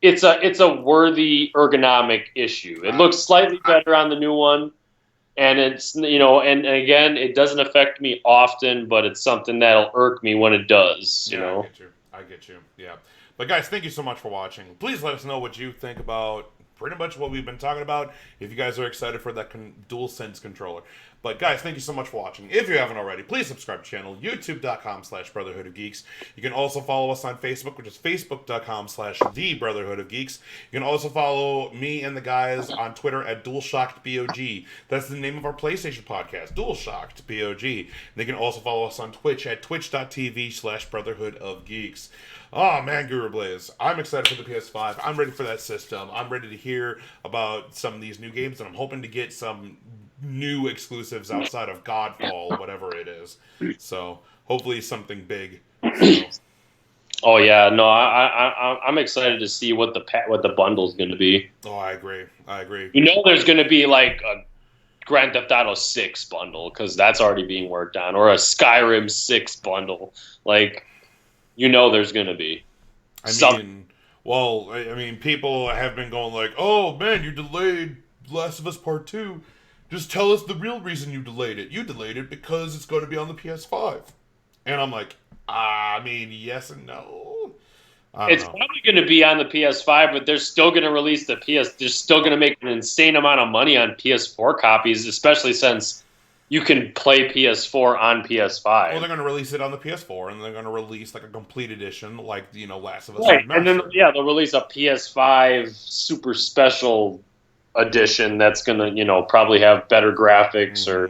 it's a worthy ergonomic issue. It looks slightly better on the new one, and it's and again, it doesn't affect me often, but it's something that'll irk me when it does. I get you. Yeah. But guys, thank you so much for watching. Please let us know what you think about pretty much what we've been talking about. If you guys are excited for that DualSense controller. But guys, thank you so much for watching. If you haven't already, please subscribe to the channel, youtube.com/Brotherhood of Geeks. You can also follow us on Facebook, which is facebook.com/The Brotherhood of Geeks. You can also follow me and the guys on Twitter at DualShock'd. That's the name of our PlayStation podcast, DualShock'd. They can also follow us on Twitch at twitch.tv/Brotherhood of Geeks. Oh man, Guru Blaze. I'm excited for the PS5. I'm ready for that system. I'm ready to hear about some of these new games, and I'm hoping to get some new exclusives outside of Godfall, whatever it is. So hopefully something big. So. Oh yeah, no, I'm excited to see what the bundle's going to be. Oh, I agree. There's going to be like a Grand Theft Auto 6 bundle because that's already being worked on, or a Skyrim 6 bundle. Like, there's going to be. I mean, people have been going like, "Oh man, you delayed Last of Us Part 2. Just tell us the real reason you delayed it. You delayed it because it's going to be on the PS5." And I'm like, I mean, yes and no. It's probably going to be on the PS5, but they're still going to release the PS. They're still going to make an insane amount of money on PS4 copies, especially since you can play PS4 on PS5. Well, they're going to release it on the PS4, and they're going to release like a complete edition, like Last of Us. Right, and then they'll release a PS5 super special edition that's going to probably have better graphics, or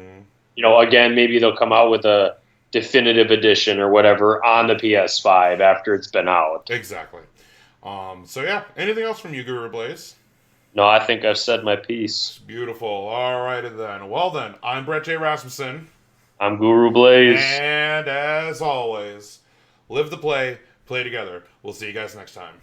again, maybe they'll come out with a definitive edition or whatever on the PS5 after it's been out. Exactly. So yeah, anything else from you, Guru Blaze? No, I think I've said my piece. Beautiful. All righty then. Well then, I'm Brett J. Rasmussen. I'm Guru Blaze. And as always, live the play together. We'll see you guys next time.